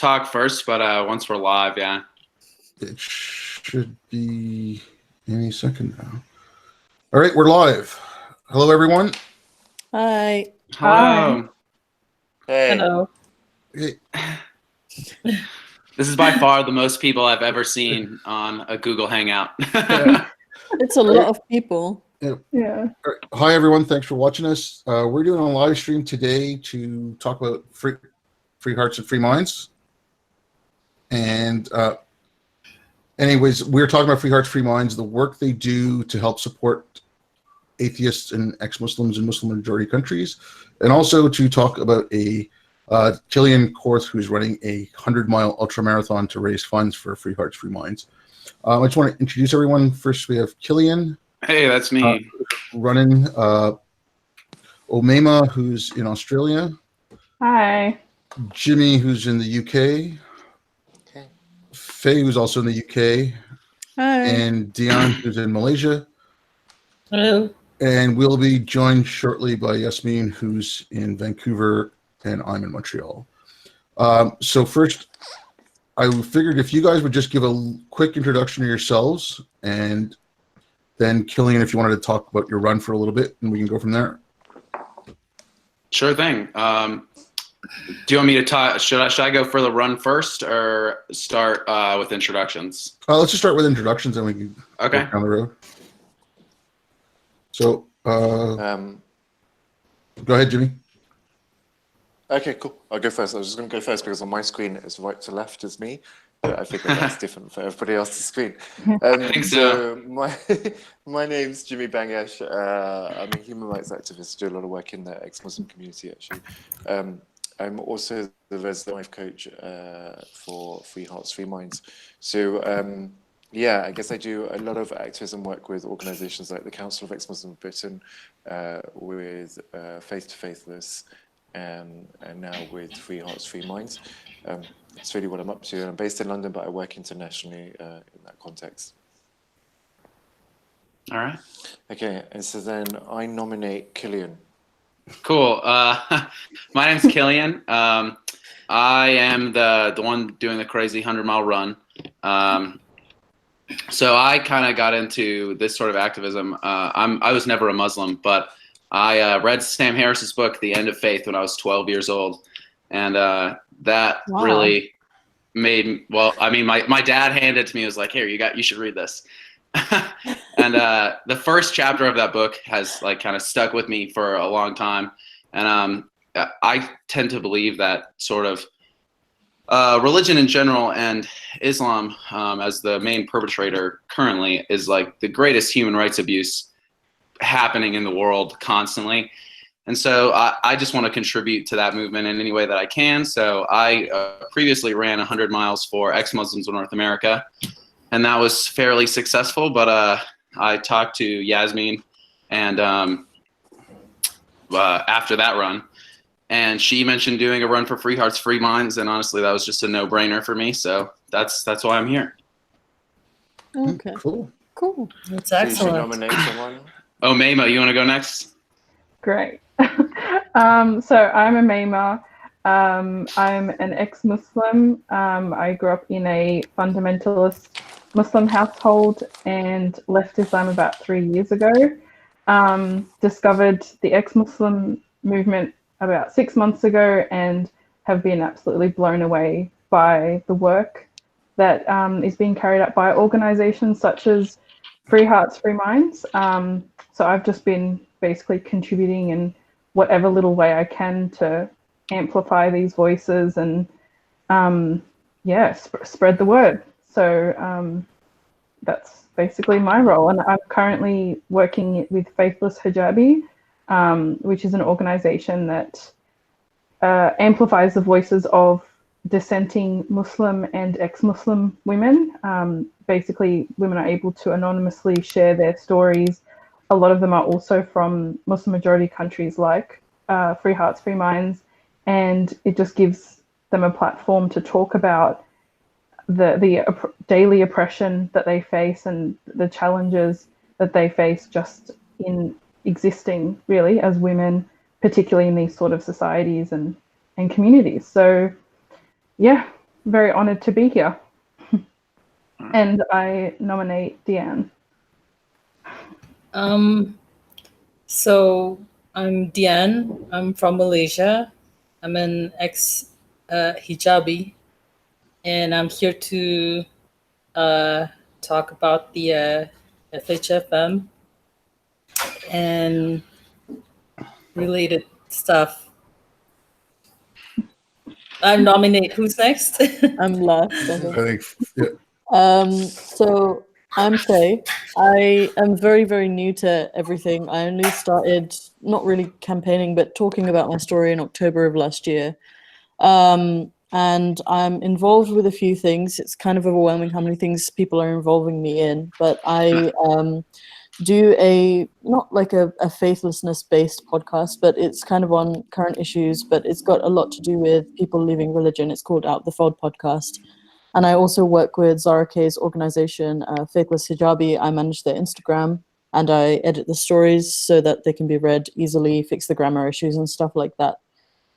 talk first, but once we're live, yeah. It should be any second now. All right, we're live. Hello, everyone. Hi. Hello. Hey. Hello. Hey. This is by far the most people I've ever seen on a Google Hangout. It's a lot of people. Yeah. Yeah. All right. Hi, everyone. Thanks for watching us. We're doing a live stream today to talk about free hearts and free minds. And anyways, we're talking about Free Hearts, Free Minds, the work they do to help support atheists and ex-Muslims in Muslim majority countries, and also to talk about Killian Korth, who's running a 100-mile ultramarathon to raise funds for Free Hearts, Free Minds. I just want to introduce everyone. First, we have Killian. Hey, that's me. Running Omema, who's in Australia. Hi. Jimmy, who's in the UK. Okay. Faye, who's also in the UK. Hi. And Dion, who's in Malaysia. Hello. And we'll be joined shortly by Yasmin, who's in Vancouver, and I'm in Montreal. So first, I figured if you guys would just give a quick introduction to yourselves, and then Killian, if you wanted to talk about your run for a little bit, and we can go from there. Sure thing. Do you want me to talk? Should I go for the run first, or start with introductions? Let's just start with introductions, and we can go down the road. So, go ahead, Jimmy. Okay, cool. I'll go first. I was just going to go first because on my screen it's right to left as me, but I think that's different for everybody else's screen. I think so. My name's Jimmy Bangesh. I'm a human rights activist. Do a lot of work in the ex-Muslim community, actually. I'm also the resident life coach for Free Hearts, Free Minds. So, yeah, I guess I do a lot of activism work with organisations like the Council of Ex-Muslim Britain, with Faith to Faithless, and now with Free Hearts, Free Minds. It's really what I'm up to. I'm based in London, but I work internationally in that context. All right. Okay, and so then I nominate Killian. Cool. My name's Killian. I am the one doing the crazy 100-mile run. So I kind of got into this sort of activism. I was never a Muslim, but I read Sam Harris's book, The End of Faith, when I was 12 years old. And that really made, my dad handed it to me. He was like, here, you should read this. And the first chapter of that book has kind of stuck with me for a long time. And I tend to believe that sort of religion in general, and Islam as the main perpetrator currently, is like the greatest human rights abuse happening in the world constantly. And so I just want to contribute to that movement in any way that I can. So I previously ran 100 miles for ex-Muslims in North America, and that was fairly successful. But I talked to Yasmin and after that run, and she mentioned doing a run for Free Hearts, Free Minds, and honestly, that was just a no-brainer for me. So that's why I'm here. Okay. Cool. That's So excellent. you should nominate someone. Oh, Mayma, you want to go next? Great. So I'm a Mema. I'm an ex-Muslim. I grew up in a fundamentalist Muslim household and left Islam about 3 years ago. Discovered the ex-Muslim movement about 6 months ago and have been absolutely blown away by the work that is being carried out by organizations such as Free Hearts, Free Minds. So I've just been basically contributing in whatever little way I can to amplify these voices and spread the word. So that's basically my role. And I'm currently working with Faithless Hijabi, which is an organization that amplifies the voices of dissenting Muslim and ex-Muslim women. Basically, women are able to anonymously share their stories. A lot of them are also from Muslim majority countries like Free Hearts, Free Minds, and it just gives them a platform to talk about the daily oppression that they face and the challenges that they face just in existing, really, as women, particularly in these sort of societies and communities. So, yeah, very honored to be here. And I nominate Deanne. So I'm Diane. I'm from Malaysia. I'm an ex hijabi, and I'm here to talk about the FHFM and related stuff. I nominate who's next? I'm last, I think. I think, yeah. So I'm Faye. I am very, very new to everything. I only started not really campaigning, but talking about my story in October of last year. And I'm involved with a few things. It's kind of overwhelming how many things people are involving me in, but I do not like a faithlessness based podcast, but it's kind of on current issues, but it's got a lot to do with people leaving religion. It's called Out the Fold podcast. And I also work with Zara K's organization, Faithless Hijabi. I manage their Instagram and I edit the stories so that they can be read easily, fix the grammar issues and stuff like that.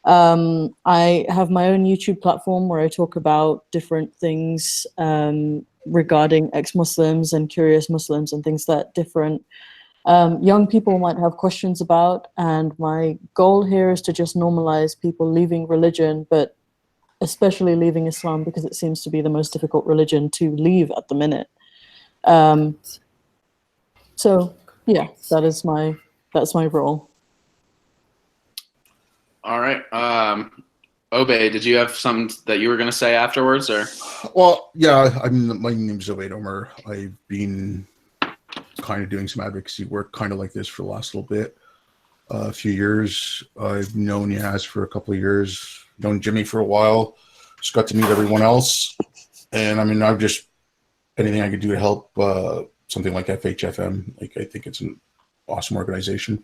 I have my own YouTube platform where I talk about different things regarding ex-Muslims and curious Muslims and things that different young people might have questions about. And my goal here is to just normalize people leaving religion, but especially leaving Islam because it seems to be the most difficult religion to leave at the minute. So yeah, that's my role. All right. Obey, did you have something that you were going to say afterwards, or? Well, yeah, my name's Obaid Omar. I've been kind of doing some advocacy work kind of like this for the last little bit. A few years. I've known Yaz for a couple of years, known Jimmy for a while, just got to meet everyone else. And I mean, I've just, anything I could do to help something like FHFM, like I think it's an awesome organization.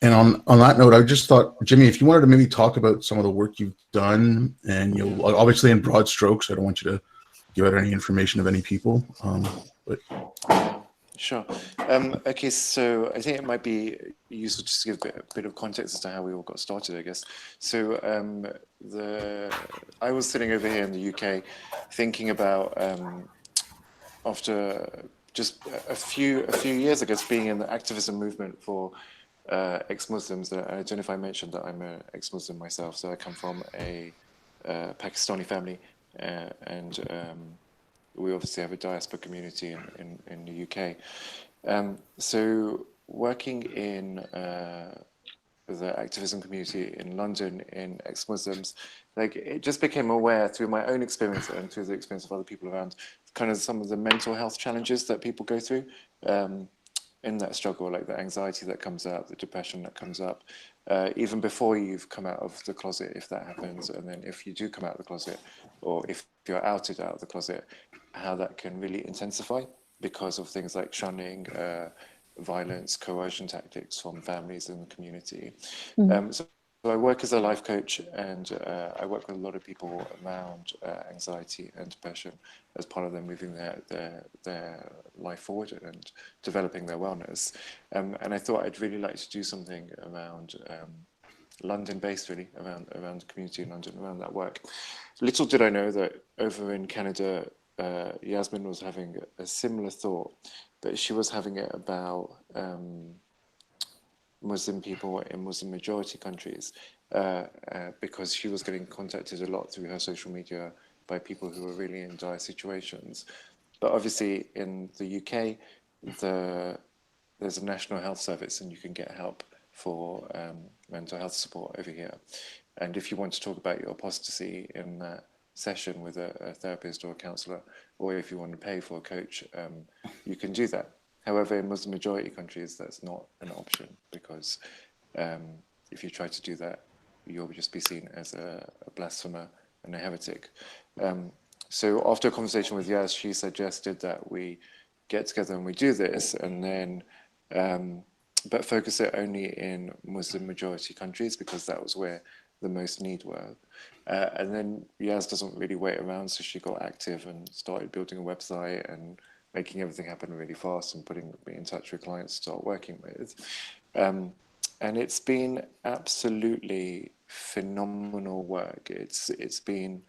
And on that note, I just thought, Jimmy, if you wanted to maybe talk about some of the work you've done, and obviously in broad strokes, I don't want you to give out any information of any people, but Sure. Okay, so I think it might be useful just to give a bit of context as to how we all got started, I guess. So I was sitting over here in the UK thinking about after just a few years, I guess, being in the activism movement for ex-Muslims. I don't know if I mentioned that I'm an ex-Muslim myself, so I come from a Pakistani family, and we obviously have a diaspora community in the UK. So working in the activism community in London in ex-Muslims, like it just became aware through my own experience and through the experience of other people around kind of some of the mental health challenges that people go through in that struggle, like the anxiety that comes up, the depression that comes up, even before you've come out of the closet, if that happens, and then if you do come out of the closet, or if you're outed out of the closet, how that can really intensify because of things like shunning, violence, coercion tactics from families and the community. So I work as a life coach, and I work with a lot of people around anxiety and depression as part of them moving their life forward and developing their wellness. And I thought I'd really like to do something around London-based, really, around the community in London, around that work. Little did I know that over in Canada, Yasmin was having a similar thought, but she was having it about Muslim people in Muslim majority countries, because she was getting contacted a lot through her social media by people who were really in dire situations. But obviously in the UK, there's a National Health Service and you can get help for mental health support over here. And if you want to talk about your apostasy in that session with a therapist or a counselor, or if you want to pay for a coach, you can do that. However, in Muslim majority countries, that's not an option, because if you try to do that, you'll just be seen as a blasphemer and a heretic. So after a conversation with Yaz, she suggested that we get together and we do this, and then but focus it only in Muslim majority countries, because that was where the most need were. And then Yaz doesn't really wait around, so she got active and started building a website and making everything happen really fast and putting me in touch with clients to start working with. And it's been absolutely phenomenal work. It's been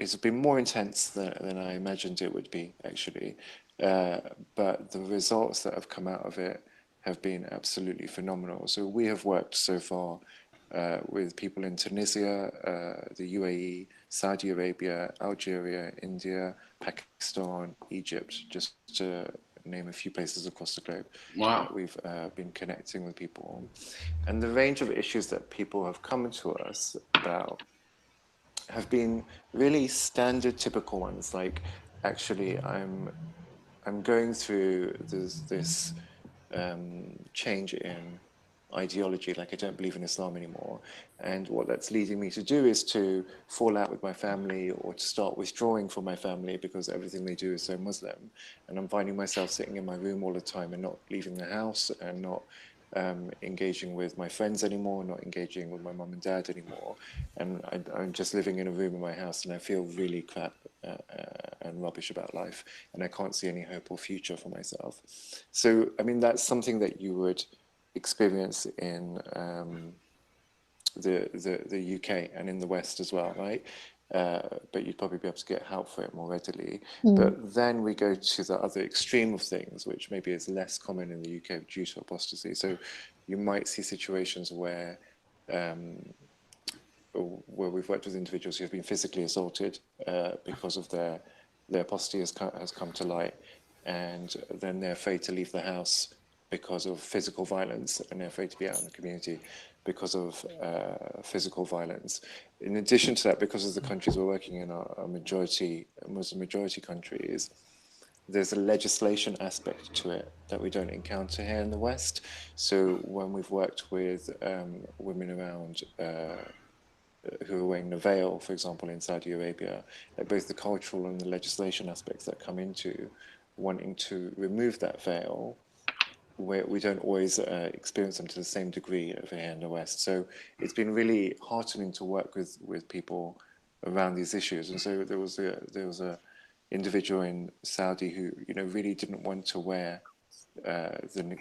it's been more intense than I imagined it would be, actually. But the results that have come out of it have been absolutely phenomenal. So we have worked so far with people in Tunisia, the UAE, Saudi Arabia, Algeria, India, Pakistan, Egypt, just to name a few places across the globe. Wow. We've been connecting with people. And the range of issues that people have come to us about have been really standard, typical ones. Like, actually, I'm going through this change in ideology. Like, I don't believe in Islam anymore, and what that's leading me to do is to fall out with my family or to start withdrawing from my family because everything they do is so Muslim, and I'm finding myself sitting in my room all the time and not leaving the house and not engaging with my friends anymore, not engaging with my mum and dad anymore, and I'm just living in a room in my house, and I feel really crap and rubbish about life, and I can't see any hope or future for myself. So, I mean, that's something that you would experience in the UK and in the West as well, right? But you'd probably be able to get help for it more readily. But then we go to the other extreme of things, which maybe is less common in the UK due to apostasy. So you might see situations where we've worked with individuals who have been physically assaulted because of their apostasy has come to light, and then they're afraid to leave the house because of physical violence, and they're afraid to be out in the community because of physical violence. In addition to that, because of the countries we're working in are Muslim majority countries, there's a legislation aspect to it that we don't encounter here in the West. So when we've worked with women around who are wearing the veil, for example, in Saudi Arabia, both the cultural and the legislation aspects that come into wanting to remove that veil, we don't always experience them to the same degree over here in the West. So it's been really heartening to work with people around these issues. And so there was a individual in Saudi who really didn't want to wear the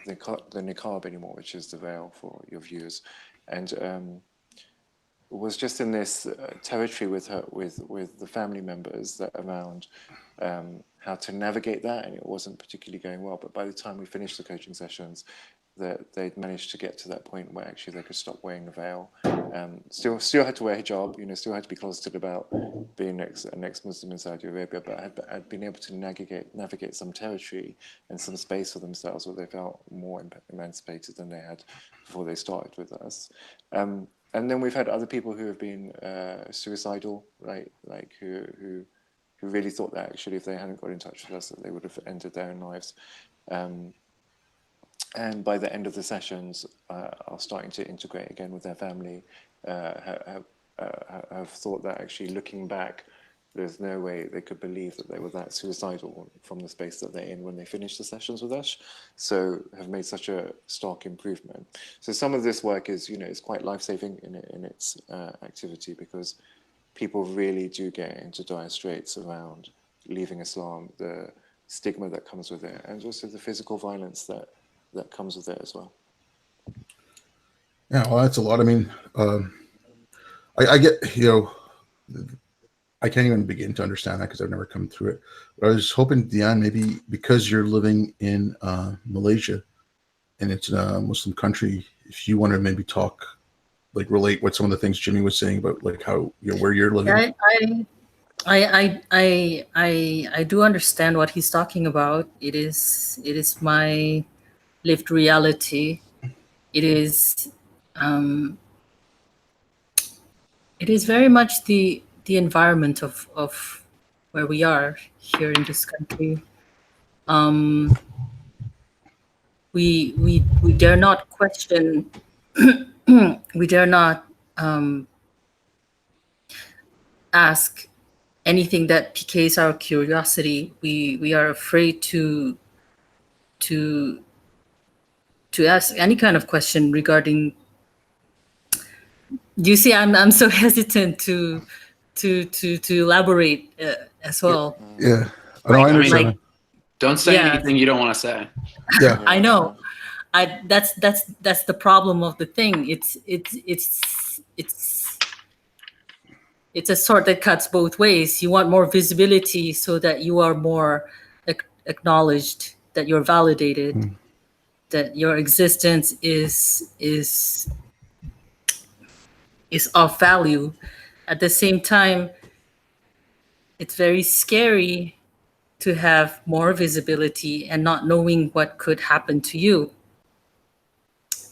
niqab anymore, which is the veil for your viewers, and was just in this territory with the family members that around how to navigate that, and it wasn't particularly going well. But by the time we finished the coaching sessions, that they'd managed to get to that point where actually they could stop wearing the veil. Still had to wear hijab, still had to be closeted about being an ex-Muslim in Saudi Arabia, but had been able to navigate some territory and some space for themselves where they felt more emancipated than they had before they started with us. And then we've had other people who have been suicidal, right? Like who really thought that actually if they hadn't got in touch with us that they would have ended their own lives. And by the end of the sessions, are starting to integrate again with their family, have thought that actually looking back, there's no way they could believe that they were that suicidal from the space that they're in when they finish the sessions with us. So have made such a stark improvement. So some of this work is, is quite life-saving in its activity, because people really do get into dire straits around leaving Islam, the stigma that comes with it, and also the physical violence that comes with it as well. Yeah, well, that's a lot. I mean, I get, I can't even begin to understand that because I've never come through it. But I was hoping, Diane, maybe because you're living in Malaysia and it's a Muslim country, if you want to maybe talk, like relate what some of the things Jimmy was saying about like how, where you're living. I do understand what he's talking about. It is my lived reality. It is very much the environment of where we are here in this country. We dare not question. We dare not ask anything that piques our curiosity. We are afraid to ask any kind of question regarding. You see, I'm so hesitant to elaborate as well. Yeah, I understand. Like, don't say anything you don't want to say. Yeah, I know. That's the problem of the thing. It's it's a sword that cuts both ways. You want more visibility so that you are more acknowledged, that you're validated, that your existence is of value. At the same time, it's very scary to have more visibility and not knowing what could happen to you.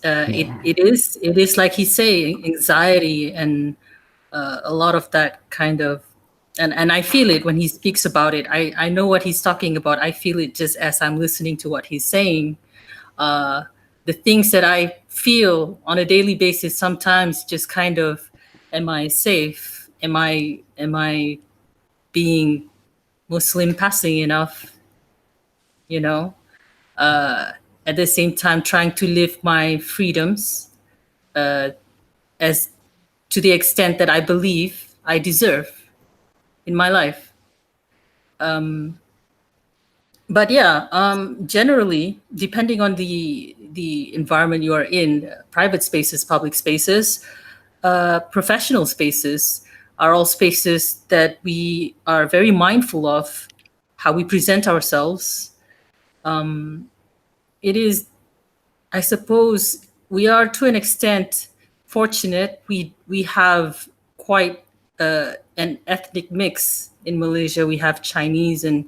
It is like he's saying, anxiety and a lot of that kind of, and I feel it when he speaks about it. I know what he's talking about. I feel it just as I'm listening to what he's saying. The things that I feel on a daily basis sometimes just kind of, am I safe? Am I being Muslim passing enough? You know, at the same time trying to live my freedoms as to the extent that I believe I deserve in my life. But yeah, generally, depending on the environment you are in, private spaces, public spaces, professional spaces are all spaces that we are very mindful of how we present ourselves. It is, I suppose, we are to an extent fortunate. We have quite an ethnic mix in Malaysia. We have Chinese and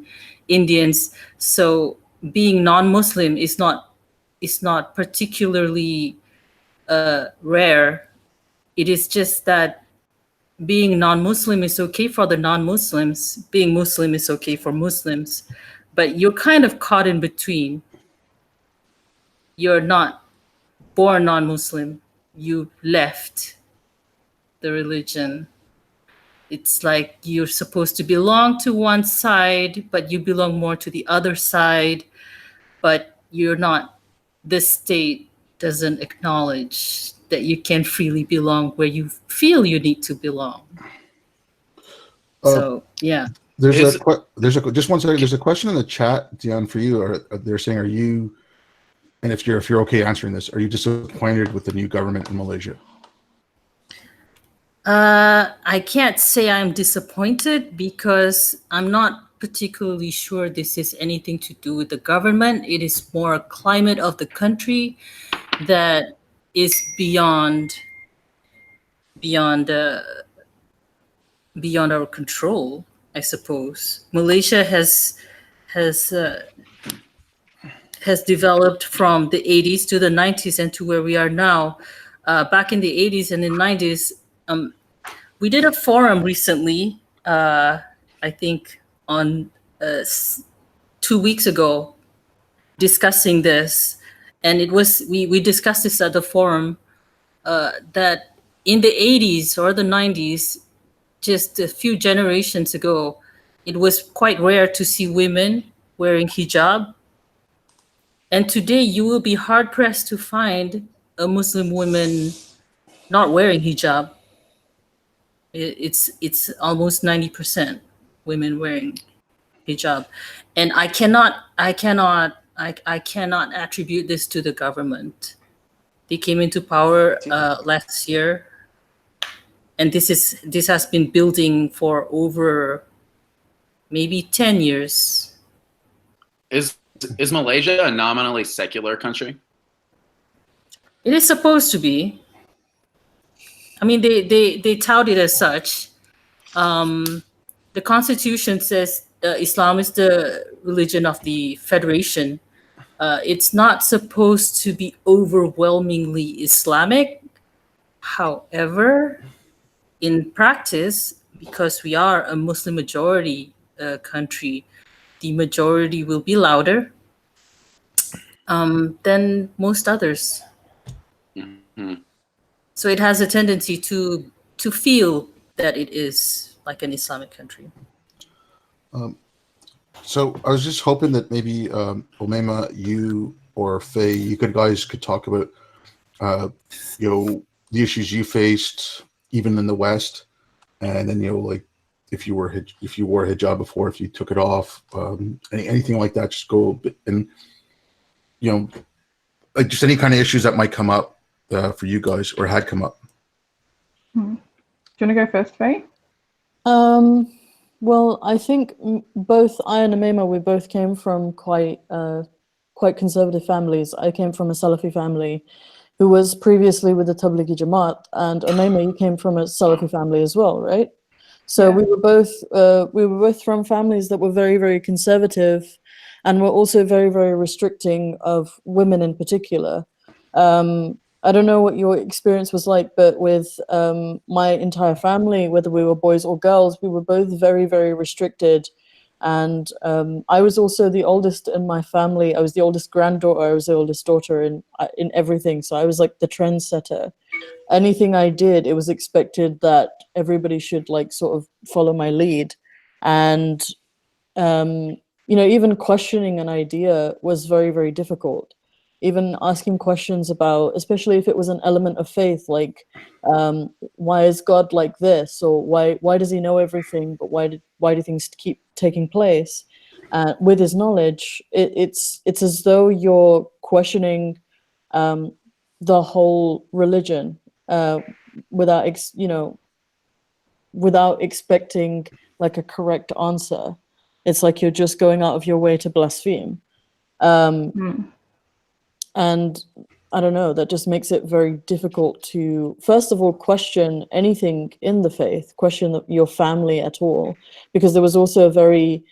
Indians, so being non-Muslim is not particularly rare. It is just that being non-Muslim is okay for the non-Muslims. Being Muslim is okay for Muslims, but you're kind of caught in between. You're not born non-Muslim. You left the religion. It's like you're supposed to belong to one side, but you belong more to the other side, but you're not. The state doesn't acknowledge that you can freely belong where you feel you need to belong. So yeah. There's just one second. There's a question in the chat, Dion, for you. Or they're saying, are you, and if you're okay answering this, are you disappointed with the new government in Malaysia? I can't say I'm disappointed because I'm not particularly sure this is anything to do with the government. It is more a climate of the country that is beyond our control, I suppose. Malaysia has developed from the 80s to the 90s and to where we are now. Back in the 80s and the 90s, we did a forum recently, I think on 2 weeks ago, discussing this. And it was, we discussed this at the forum, that in the 80s or the 90s, just a few generations ago, it was quite rare to see women wearing hijab. And today you will be hard pressed to find a Muslim woman not wearing hijab. It's almost 90% women wearing hijab. And I cannot attribute this to the government. They came into power last year, and this has been building for over maybe 10 years. Is Malaysia a nominally secular country? It is supposed to be. I mean, they tout it as such. The constitution says Islam is the religion of the federation. It's not supposed to be overwhelmingly Islamic. However, in practice, because we are a Muslim majority country, the majority will be louder than most others. Mm-hmm. So it has a tendency to feel that it is like an Islamic country. So I was just hoping that maybe Omema, you or Faye, you guys could talk about the issues you faced even in the West, and then like if you wore hijab before, if you took it off, anything like that. Just go a bit, and like just any kind of issues that might come up for you guys or had come up. Do you want to go first, Faye? Well, I think both I and Amima, we both came from quite conservative families. I came from a Salafi family who was previously with the Tablighi Jamaat, and Amima, you came from a Salafi family as well, right? So Yeah. we were both from families that were very, very conservative, and were also very, very restricting of women in particular. I don't know what your experience was like, but with my entire family, whether we were boys or girls, we were both very, very restricted. And I was also the oldest in my family. I was the oldest granddaughter. I was the oldest daughter in everything. So I was like the trendsetter. Anything I did, it was expected that everybody should like sort of follow my lead. And um, even questioning an idea was very, very difficult. Even asking questions about, especially if it was an element of faith, like why is God like this, or why does He know everything, but why do things keep taking place? With His knowledge, it's as though you're questioning the whole religion uh, without without expecting like a correct answer. It's like you're just going out of your way to blaspheme. And I don't know, that just makes it very difficult to, first of all, question anything in the faith, question your family at all, because there was also a very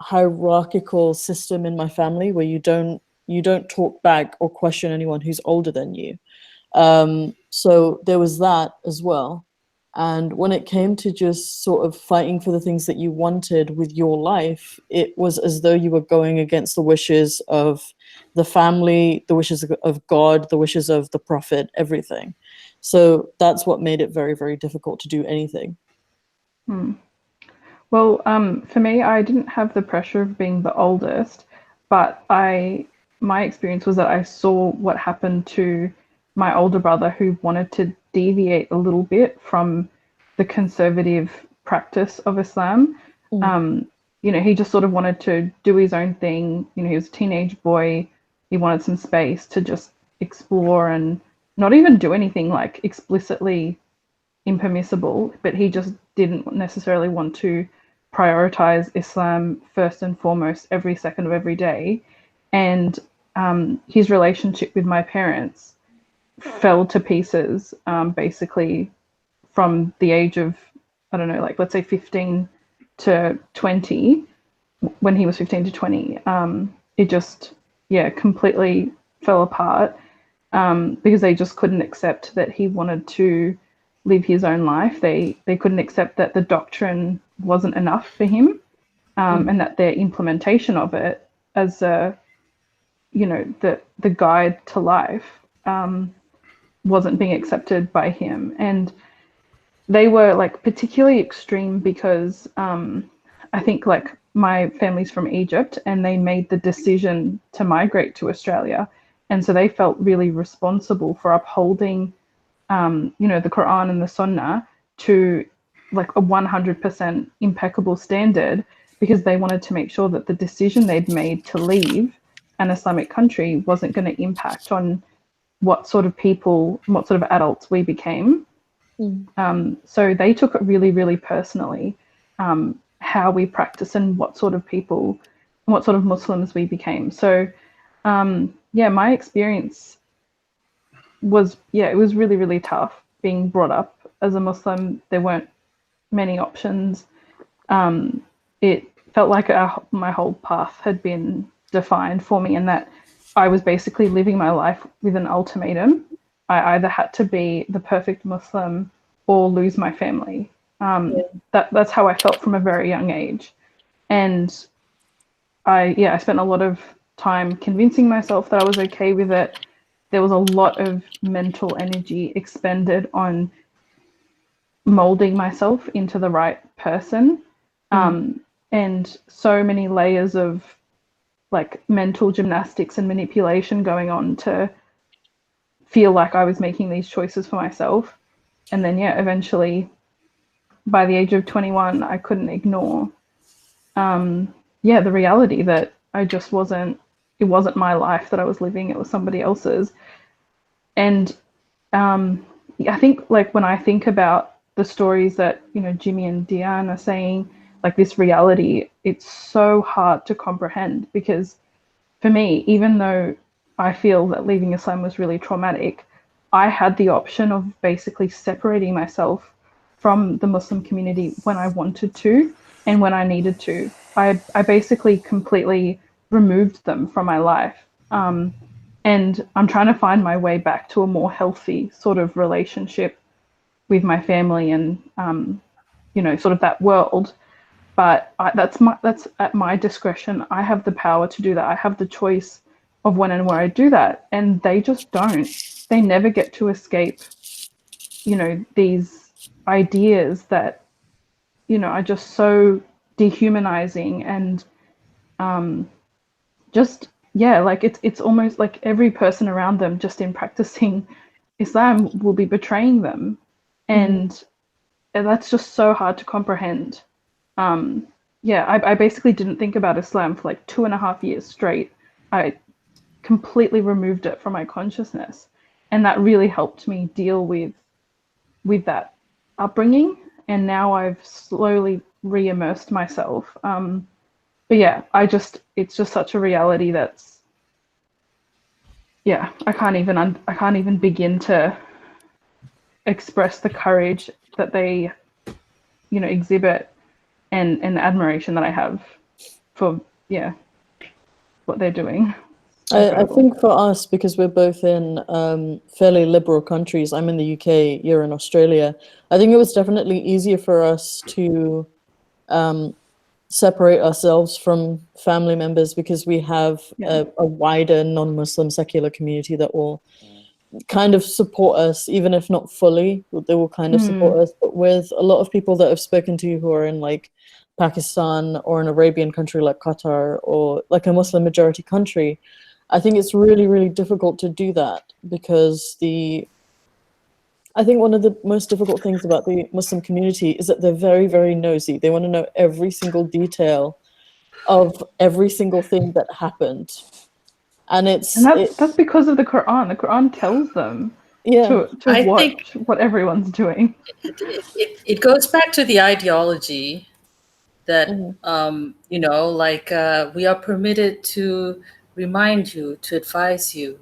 hierarchical system in my family where you don't talk back or question anyone who's older than you. So there was that as well. And when it came to just sort of fighting for the things that you wanted with your life, it was as though you were going against the wishes of the family, the wishes of God, the wishes of the prophet, everything. So that's what made it very, very difficult to do anything. Well, for me, I didn't have the pressure of being the oldest, but my experience was that I saw what happened to my older brother who wanted to deviate a little bit from the conservative practice of Islam. He just sort of wanted to do his own thing. He was a teenage boy. He wanted some space to just explore and not even do anything like explicitly impermissible, but he just didn't necessarily want to prioritize Islam first and foremost every second of every day. And his relationship with my parents fell to pieces basically from the age of, I don't know, like let's say 15 to 20. When he was 15 to 20, it just, completely fell apart because they just couldn't accept that he wanted to live his own life. They couldn't accept that the doctrine wasn't enough for him, and that their implementation of it as the guide to life wasn't being accepted by him. And they were like particularly extreme because I think like my family's from Egypt and they made the decision to migrate to Australia, and so they felt really responsible for upholding the Quran and the Sunnah to like a 100% impeccable standard, because they wanted to make sure that the decision they'd made to leave an Islamic country wasn't going to impact on what sort of people, what sort of adults we became. So they took it really, really personally, how we practice and what sort of people, what sort of Muslims we became. So, my experience was, it was really, really tough being brought up as a Muslim. There weren't many options. It felt like my whole path had been defined for me, and that I was basically living my life with an ultimatum. I either had to be the perfect Muslim or lose my family. That's how I felt from a very young age. And I spent a lot of time convincing myself that I was okay with it. There was a lot of mental energy expended on molding myself into the right person. And so many layers of like mental gymnastics and manipulation going on to feel like I was making these choices for myself. And then, eventually by the age of 21, I couldn't ignore, the reality that it wasn't my life that I was living, it was somebody else's. And I think like when I think about the stories that, you know, Jimmy and Diane are saying, like this reality, it's so hard to comprehend, because for me, even though I feel that leaving Islam was really traumatic, I had the option of basically separating myself from the Muslim community when I wanted to and when I needed to. I basically completely removed them from my life. And I'm trying to find my way back to a more healthy sort of relationship with my family and, you know, sort of that world. But that's at my discretion. I have the power to do that. I have the choice of when and where I do that, and they just don't. They never get to escape, you know, these ideas that, you know, are just so dehumanizing and just, yeah, like it's almost like every person around them just in practicing Islam will be betraying them, and that's just so hard to comprehend. Yeah, I basically didn't think about Islam for like 2.5 years straight. I completely removed it from my consciousness, and that really helped me deal with that upbringing. And now I've slowly re-immersed myself. But yeah, it's just such a reality that's, yeah, I can't even begin to express the courage that they, you know, exhibit, and the admiration that I have for, yeah, what they're doing. I think for us, because we're both in fairly liberal countries, I'm in the UK, you're in Australia, I think it was definitely easier for us to separate ourselves from family members, because we have a wider non-Muslim secular community that will kind of support us, even if not fully, they will kind of support us. But with a lot of people that I've spoken to who are in like Pakistan or an Arabian country like Qatar, or like a Muslim majority country, I think it's really, really difficult to do that, because I think one of the most difficult things about the Muslim community is that they're very, very nosy. They want to know every single detail of every single thing that happened. And that's because of the Quran. The Quran tells them to watch what everyone's doing. It goes back to the ideology that, you know, like we are permitted to remind you, to advise you,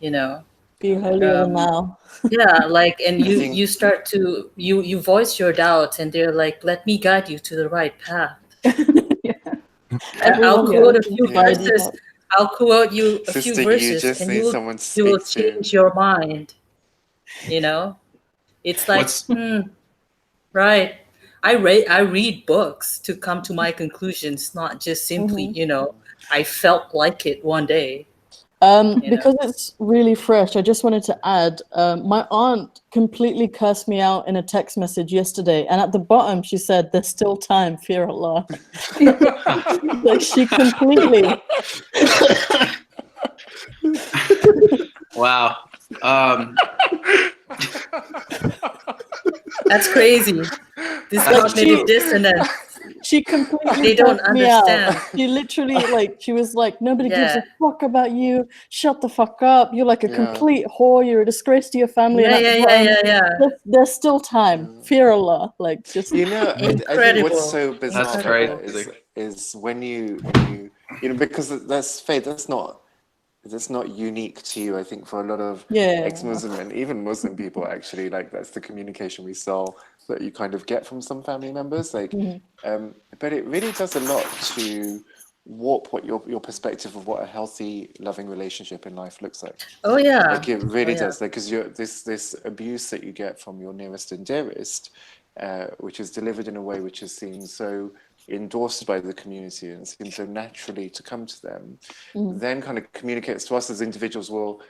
you know. Be holier than thou. Yeah, like, and you start to you voice your doubts, and they're like, let me guide you to the right path. I'll quote a few verses. I'll quote you a few verses, and you will change your mind. You know, it's like, right. I read books to come to my conclusions, not just simply, you know, I felt like it one day. Because it's really fresh, I just wanted to add, my aunt completely cursed me out in a text message yesterday, and at the bottom she said, "There's still time, fear Allah." Like, she completely. Wow. That's crazy. This cognitive dissonance. She completely they don't understand. She literally, like, she was like, "Nobody gives a fuck about you. Shut the fuck up. You're like a complete whore. You're a disgrace to your family." There's still time. Fear Allah. Like, just, you know, incredible. I think what's so bizarre That's about crazy. that is when you know, because that's faith. That's not unique to you. I think for a lot of ex-Muslim and even Muslim people, actually, like, that's the communication we saw that you kind of get from some family members. Like, but it really does a lot to warp what your perspective of what a healthy, loving relationship in life looks like. Oh yeah, like it really does. Like, because this abuse that you get from your nearest and dearest, which is delivered in a way which is seen so endorsed by the community and seems so naturally to come to them, then kind of communicates to us as individuals, well,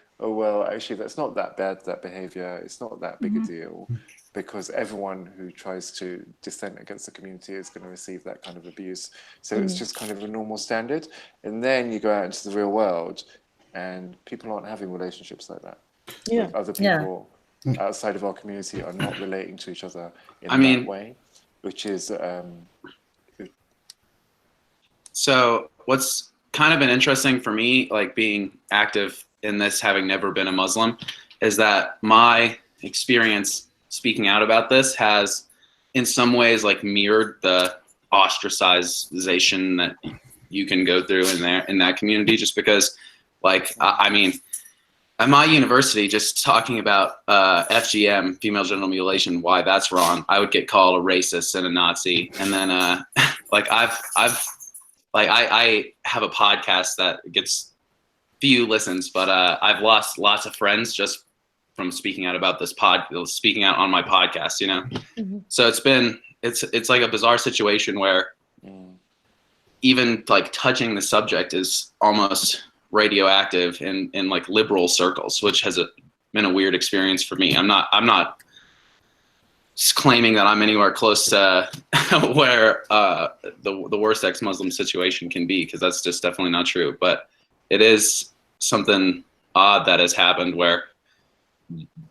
actually, that's not that bad, that behavior, it's not that big a deal, because everyone who tries to dissent against the community is going to receive that kind of abuse. So it's just kind of a normal standard. And then you go out into the real world and people aren't having relationships like that. Like, other people outside of our community are not relating to each other in that way, which is... So what's kind of been interesting for me, like being active in this, having never been a Muslim, is that my experience speaking out about this has in some ways like mirrored the ostracization that you can go through in that community, just because like I mean at my university, just talking about FGM, female genital mutilation, why that's wrong, I would get called a racist and a Nazi. And then like I have a podcast that gets few listens, but I've lost lots of friends just from speaking out about speaking out on my podcast, you know? Mm-hmm. So it's like a bizarre situation where even like touching the subject is almost radioactive in like liberal circles, which has been a weird experience for me. I'm not just claiming that I'm anywhere close to where the worst ex-Muslim situation can be, because that's just definitely not true. But it is something odd that has happened where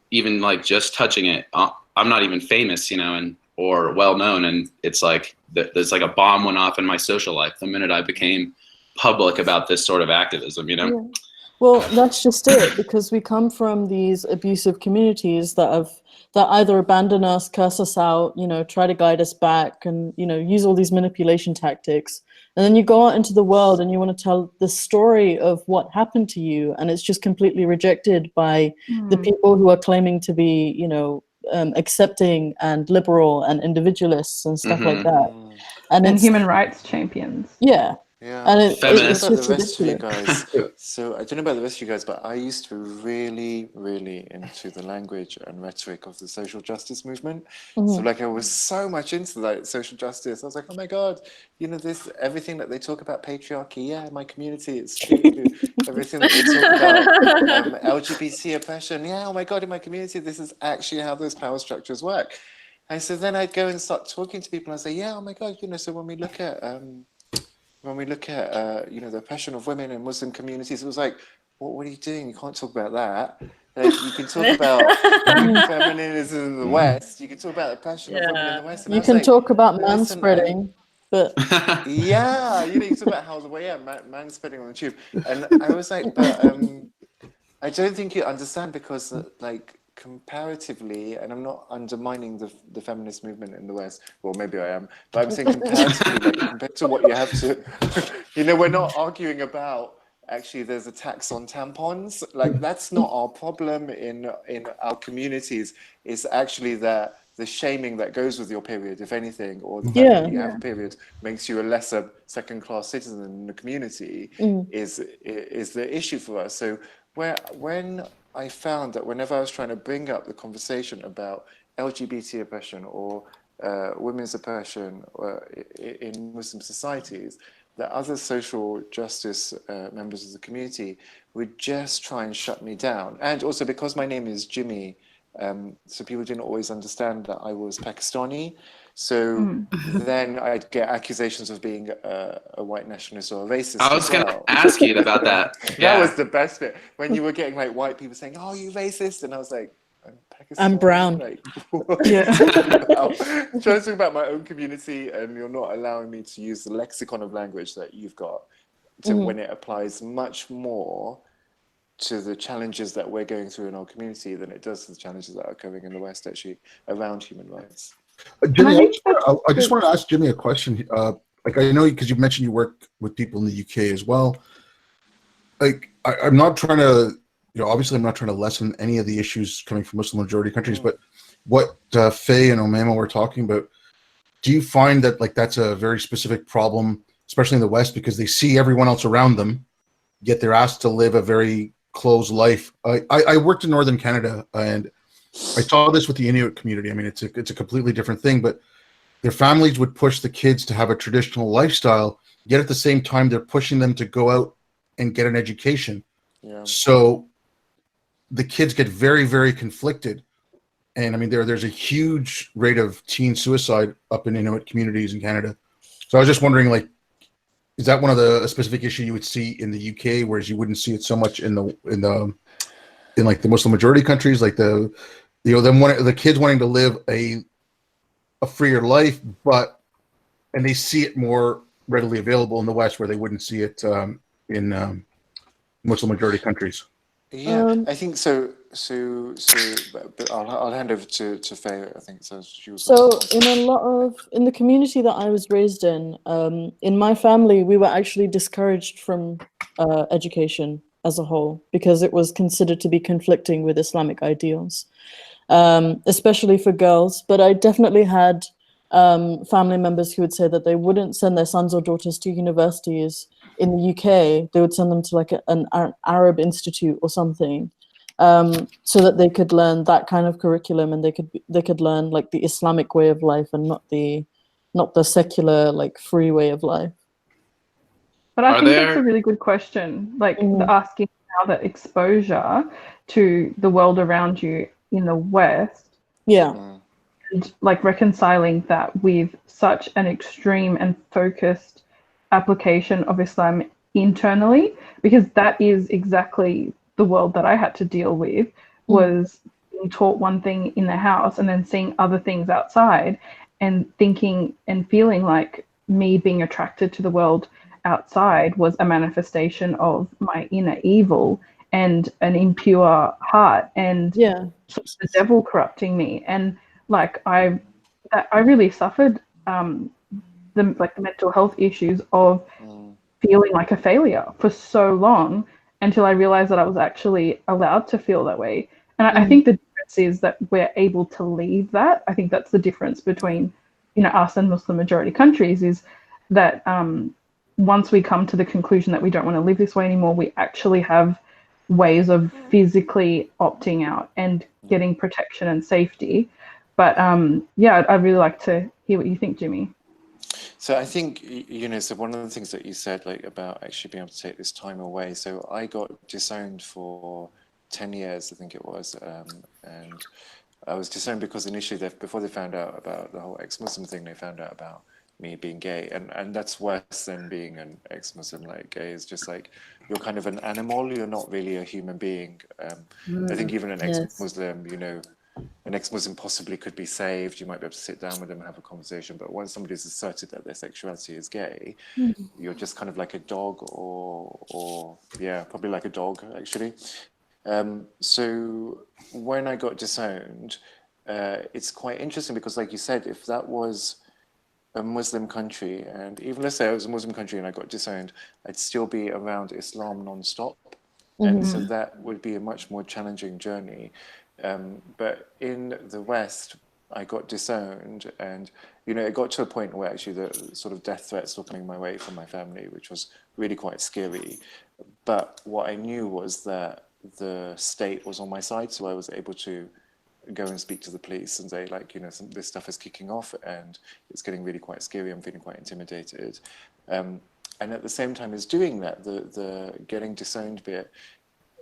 even like just touching it, I'm not even famous, you know, or well known, and it's like there's like a bomb went off in my social life the minute I became public about this sort of activism, you know? Yeah. Well, that's just it, because we come from these abusive communities that either abandon us, curse us out, you know, try to guide us back, and, you know, use all these manipulation tactics. And then you go out into the world and you want to tell the story of what happened to you, and it's just completely rejected by the people who are claiming to be, you know, accepting and liberal and individualists and stuff like that. And human rights champions. Yeah. Yeah, And I don't know it's about just the rest of you ridiculous. guys. So I don't know about the rest of you guys, but I used to be really, really into the language and rhetoric of the social justice movement. So like I was so much into like social justice. I was like, oh my God, you know, this everything that they talk about patriarchy, yeah, in my community, it's true. Everything that they talk about LGBT oppression, yeah, oh my God, in my community, this is actually how those power structures work. And so then I'd go and start talking to people and say, yeah, oh my God, you know, so when we look at you know, the oppression of women in Muslim communities, it was like, what are you doing? You can't talk about that. Like, you can talk about feminism in the West. You can talk about the oppression of women in the West. And You can talk about listen, manspreading, but yeah, you know, you can talk about how the way manspreading on the tube. And I was like, but I don't think you understand, because like comparatively, and I'm not undermining the feminist movement in the West, well maybe I am, but I'm saying comparatively, like compared to what you have to, you know, we're not arguing about actually there's a tax on tampons, like that's not our problem in our communities. It's actually that the shaming that goes with your period, if anything, or the fact that you have a period makes you a lesser second-class citizen in the community is the issue for us. So when I found that whenever I was trying to bring up the conversation about LGBT oppression or women's oppression in Muslim societies, that other social justice members of the community would just try and shut me down. And also because my name is Jimmy, so people didn't always understand that I was Pakistani. So then I'd get accusations of being a white nationalist or a racist. I was going to ask you about that. That was the best bit, when you were getting like white people saying, "Oh, you racist," and I was like, "I'm Pakistani." I'm brown. Like, trying to talk about my own community, and you're not allowing me to use the lexicon of language that you've got to when it applies much more to the challenges that we're going through in our community than it does to the challenges that are occurring in the West, actually, around human rights. Jimmy, I just wanted to ask Jimmy a question. Like, I know because you mentioned you work with people in the UK as well. Like, I'm not trying to, you know, obviously I'm not trying to lessen any of the issues coming from Muslim majority countries, but what Faye and Omama were talking about, do you find that like that's a very specific problem, especially in the West, because they see everyone else around them, yet they're asked to live a very closed life? I worked in Northern Canada, and I saw this with the Inuit community. I mean, it's a completely different thing, but their families would push the kids to have a traditional lifestyle, yet at the same time, they're pushing them to go out and get an education. Yeah. So the kids get very, very conflicted. And I mean, there's a huge rate of teen suicide up in Inuit communities in Canada. So I was just wondering, like, is that one of a specific issue you would see in the UK, whereas you wouldn't see it so much in like the Muslim majority countries, like the kids wanting to live a freer life, and they see it more readily available in the West, where they wouldn't see it in Muslim majority countries. Yeah, I think so. but I'll hand over to Faye. I think so. She was So in the community that I was raised in my family, we were actually discouraged from education as a whole because it was considered to be conflicting with Islamic ideals, especially for girls. But I definitely had family members who would say that they wouldn't send their sons or daughters to universities in the UK. They would send them to like an Arab institute or something. So that they could learn that kind of curriculum, and they could learn like the Islamic way of life and not the secular like free way of life. But I think that's a really good question, like asking how that exposure to the world around you in the West, and like reconciling that with such an extreme and focused application of Islam internally, because that is exactly the world that I had to deal with, was being taught one thing in the house and then seeing other things outside and thinking and feeling like me being attracted to the world outside was a manifestation of my inner evil and an impure heart and sort of the devil corrupting me. And like I really suffered the mental health issues of feeling like a failure for so long until I realized that I was actually allowed to feel that way. And I think the difference is that we're able to leave that. I think that's the difference between, us and Muslim majority countries, is that once we come to the conclusion that we don't want to live this way anymore, we actually have ways of physically opting out and getting protection and safety. But I'd really like to hear what you think, Jimmy. So I think, so one of the things that you said, like about actually being able to take this time away. So I got disowned for 10 years, I think it was. And I was disowned because initially, before they found out about the whole ex-Muslim thing, they found out about me being gay. And that's worse than being an ex-Muslim. Like, gay is just like, you're kind of an animal. You're not really a human being. I think even an ex-Muslim, an ex-Muslim possibly could be saved. You might be able to sit down with them and have a conversation. But once somebody's asserted that their sexuality is gay, you're just kind of like a dog, or probably like a dog, actually. So when I got disowned, it's quite interesting because, like you said, if that was a Muslim country, and even let's say it was a Muslim country and I got disowned, I'd still be around Islam non-stop. And so that would be a much more challenging journey. But in the West, I got disowned, and it got to a point where actually the sort of death threats were coming my way from my family, which was really quite scary. But what I knew was that the state was on my side, so I was able to go and speak to the police and say, like, this stuff is kicking off and it's getting really quite scary. I'm feeling quite intimidated. And at the same time as doing that, the getting disowned bit,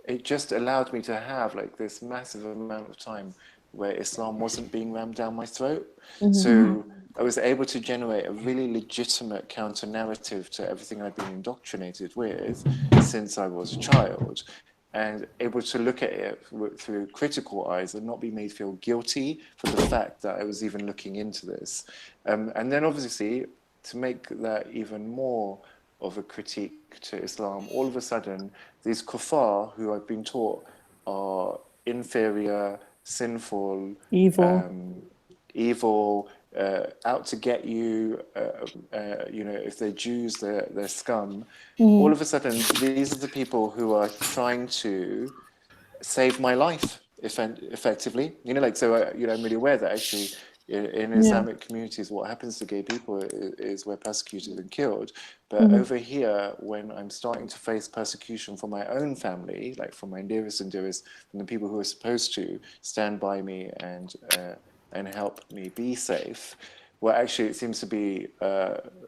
it just allowed me to have like this massive amount of time where Islam wasn't being rammed down my throat. So I was able to generate a really legitimate counter narrative to everything I'd been indoctrinated with since I was a child, and able to look at it through critical eyes and not be made feel guilty for the fact that I was even looking into this. And then obviously, to make that even more of a critique to Islam, all of a sudden, these kuffar who I've been taught are inferior, sinful, evil, out to get you, if they're Jews, they're scum. All of a sudden, these are the people who are trying to save my life, effectively. So I'm really aware that actually in Islamic communities, what happens to gay people is we're persecuted and killed. But over here, when I'm starting to face persecution from my own family, like from my nearest and dearest, from the people who are supposed to stand by me and help me be safe, well, actually, it seems to be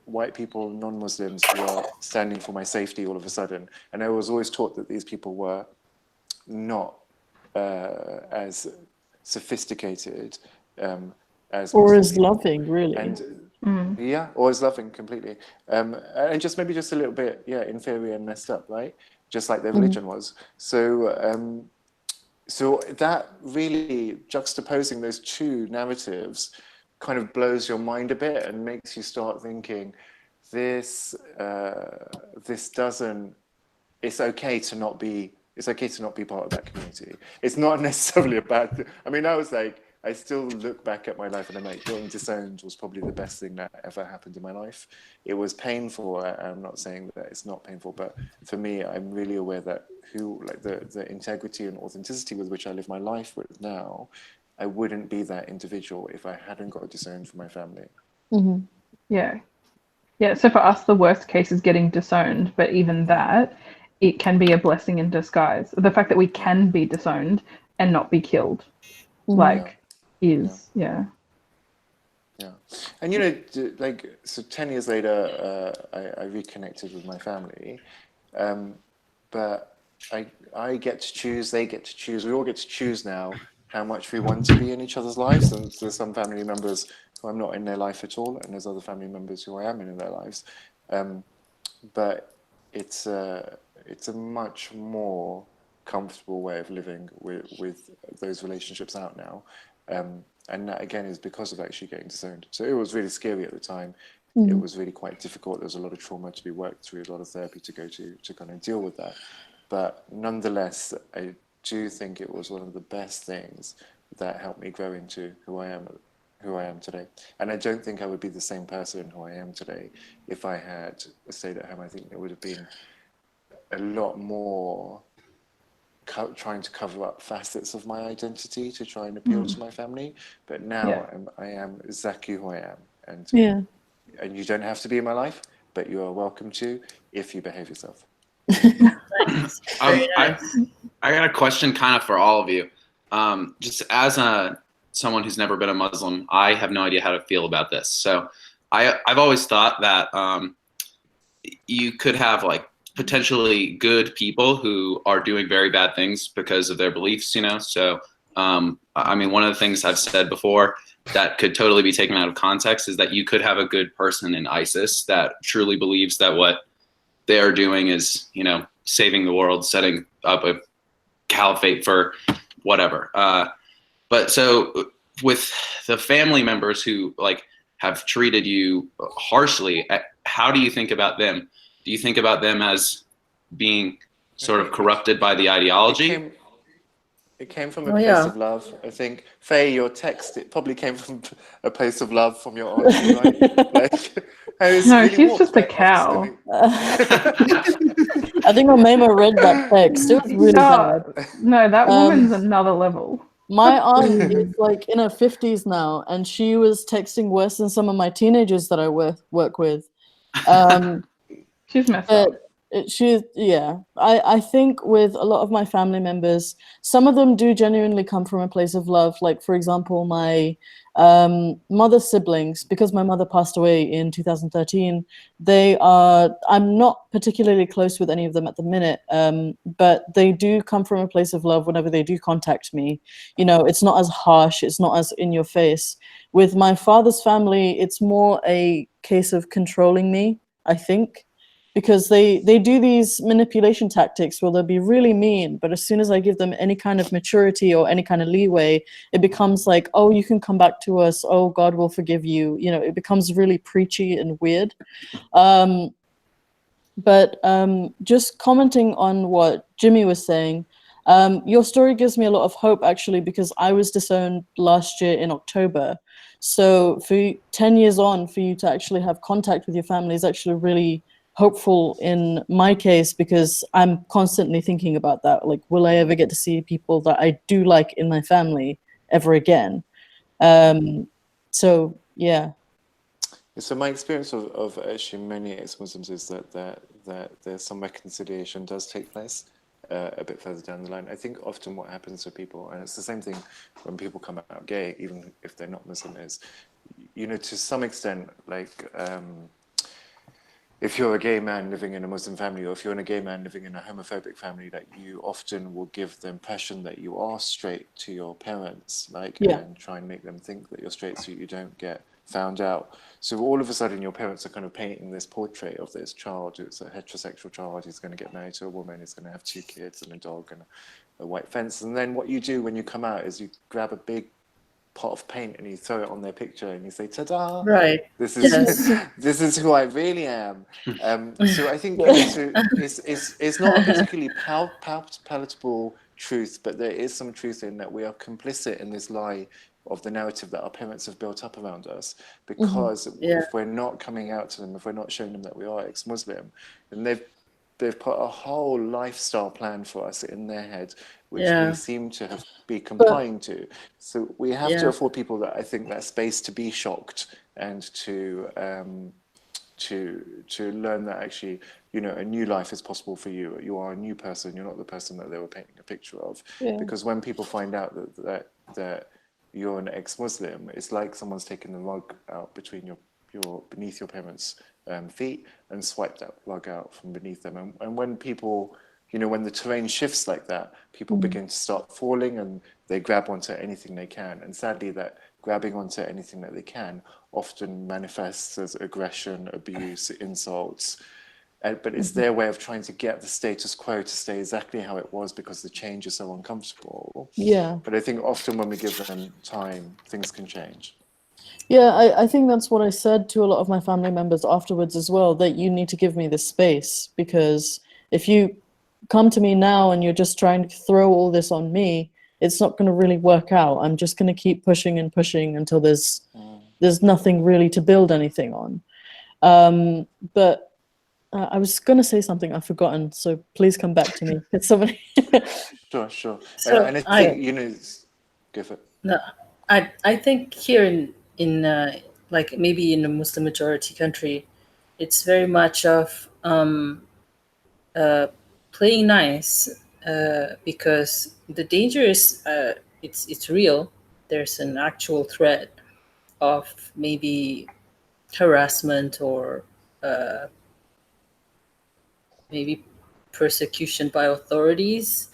white people, non-Muslims, who are standing for my safety all of a sudden. And I was always taught that these people were not as sophisticated as or Muslim as people. loving, really. And or as loving completely, and just maybe just a little bit inferior and messed up, right? Just like their religion was. So so that really juxtaposing those two narratives kind of blows your mind a bit and makes you start thinking, this doesn't. It's okay to not be It's okay to not be part of that community. It's not necessarily a bad thing. I mean, I still look back at my life and I'm like, getting disowned was probably the best thing that ever happened in my life. It was painful. I'm not saying that it's not painful, but for me, I'm really aware that the integrity and authenticity with which I live my life with now, I wouldn't be that individual if I hadn't got disowned from my family. Mm-hmm. Yeah. Yeah. So for us, the worst case is getting disowned, but even that, it can be a blessing in disguise. The fact that we can be disowned and not be killed, like, is Yeah. And like, so 10 years later, I reconnected with my family, but I get to choose, they get to choose, we all get to choose now how much we want to be in each other's lives. And there's some family members who I'm not in their life at all, and there's other family members who I am in their lives. But it's a much more comfortable way of living with those relationships out now. And that, again, is because of actually getting disowned. So it was really scary at the time. It was really quite difficult. There was a lot of trauma to be worked through, a lot of therapy to go to kind of deal with that. But nonetheless, I do think it was one of the best things that helped me grow into who I am today. And I don't think I would be the same person who I am today if I had stayed at home. I think there would have been a lot more trying to cover up facets of my identity to try and appeal to my family. But now I am exactly who I am. And you don't have to be in my life, but you are welcome to if you behave yourself. Very nice. I got a question kind of for all of you. Just as someone who's never been a Muslim, I have no idea how to feel about this. So I've always thought that you could have like potentially good people who are doing very bad things because of their beliefs, So, I mean, one of the things I've said before that could totally be taken out of context is that you could have a good person in ISIS that truly believes that what they are doing is, saving the world, setting up a caliphate for whatever. But so with the family members who like have treated you harshly, how do you think about them? Do you think about them as being sort of corrupted by the ideology? It came from a place of love. I think, Faye, your text, it probably came from a place of love from your auntie, right? Like, no, she's just a cow. I think Omema read that text. It was really bad. No, that woman's another level. My aunt is like in her 50s now, and she was texting worse than some of my teenagers that I work with. She's messed up. I think with a lot of my family members, some of them do genuinely come from a place of love. Like, for example, my mother's siblings, because my mother passed away in 2013, I'm not particularly close with any of them at the minute, but they do come from a place of love whenever they do contact me. It's not as harsh, it's not as in your face. With my father's family, it's more a case of controlling me, I think. Because they do these manipulation tactics where they'll be really mean, but as soon as I give them any kind of maturity or any kind of leeway, it becomes like, oh, you can come back to us. Oh, God will forgive you. It becomes really preachy and weird. But just commenting on what Jimmy was saying, your story gives me a lot of hope, actually, because I was disowned last year in October. So for 10 years on, for you to actually have contact with your family is actually really hopeful in my case, because I'm constantly thinking about that. Like, will I ever get to see people that I do like in my family ever again? So yeah. So my experience of actually many ex-Muslims is that there's some reconciliation does take place a bit further down the line. I think often what happens to people, and it's the same thing when people come out gay, even if they're not Muslim, is, to some extent, like, if you're a gay man living in a Muslim family, or if you're a gay man living in a homophobic family, that you often will give the impression that you are straight to your parents, and try and make them think that you're straight so you don't get found out. So all of a sudden, your parents are kind of painting this portrait of this child who's a heterosexual child who's going to get married to a woman, who's going to have 2 kids and a dog and a white fence. And then what you do when you come out is you grab a big pot of paint and you throw it on their picture and you say, "Ta-da! Right. This is Yes. this is who I really am." So I think it's not a particularly palatable truth, but there is some truth in that we are complicit in this lie of the narrative that our parents have built up around us, because Yeah. if we're not coming out to them, if we're not showing them that we are ex-Muslim, then they've put a whole lifestyle plan for us in their head, which Yeah. we seem to be complying to. So we have to Yeah. afford people that I think that space to be shocked and to learn that actually, a new life is possible for you. You are a new person. You're not the person that they were painting a picture of. Yeah. Because when people find out that you're an ex-Muslim, it's like someone's taken the rug out between beneath your parents' feet and swiped that rug out from beneath them. And when people, when the terrain shifts like that, people begin to start falling and they grab onto anything they can. And sadly, that grabbing onto anything that they can often manifests as aggression, abuse, insults. But it's their way of trying to get the status quo to stay exactly how it was because the change is so uncomfortable. Yeah. But I think often when we give them time, things can change. Yeah, I think that's what I said to a lot of my family members afterwards as well, that you need to give me this space, because if you come to me now and you're just trying to throw all this on me, it's not going to really work out. I'm just going to keep pushing and pushing until there's nothing really to build anything on. But I was going to say something I've forgotten, so please come back to me. It's somebody. Sure. So and I think, go for it. No, I think here in like maybe in a Muslim majority country, it's very much of playing nice, because the danger is it's real. There's an actual threat of maybe harassment or maybe persecution by authorities.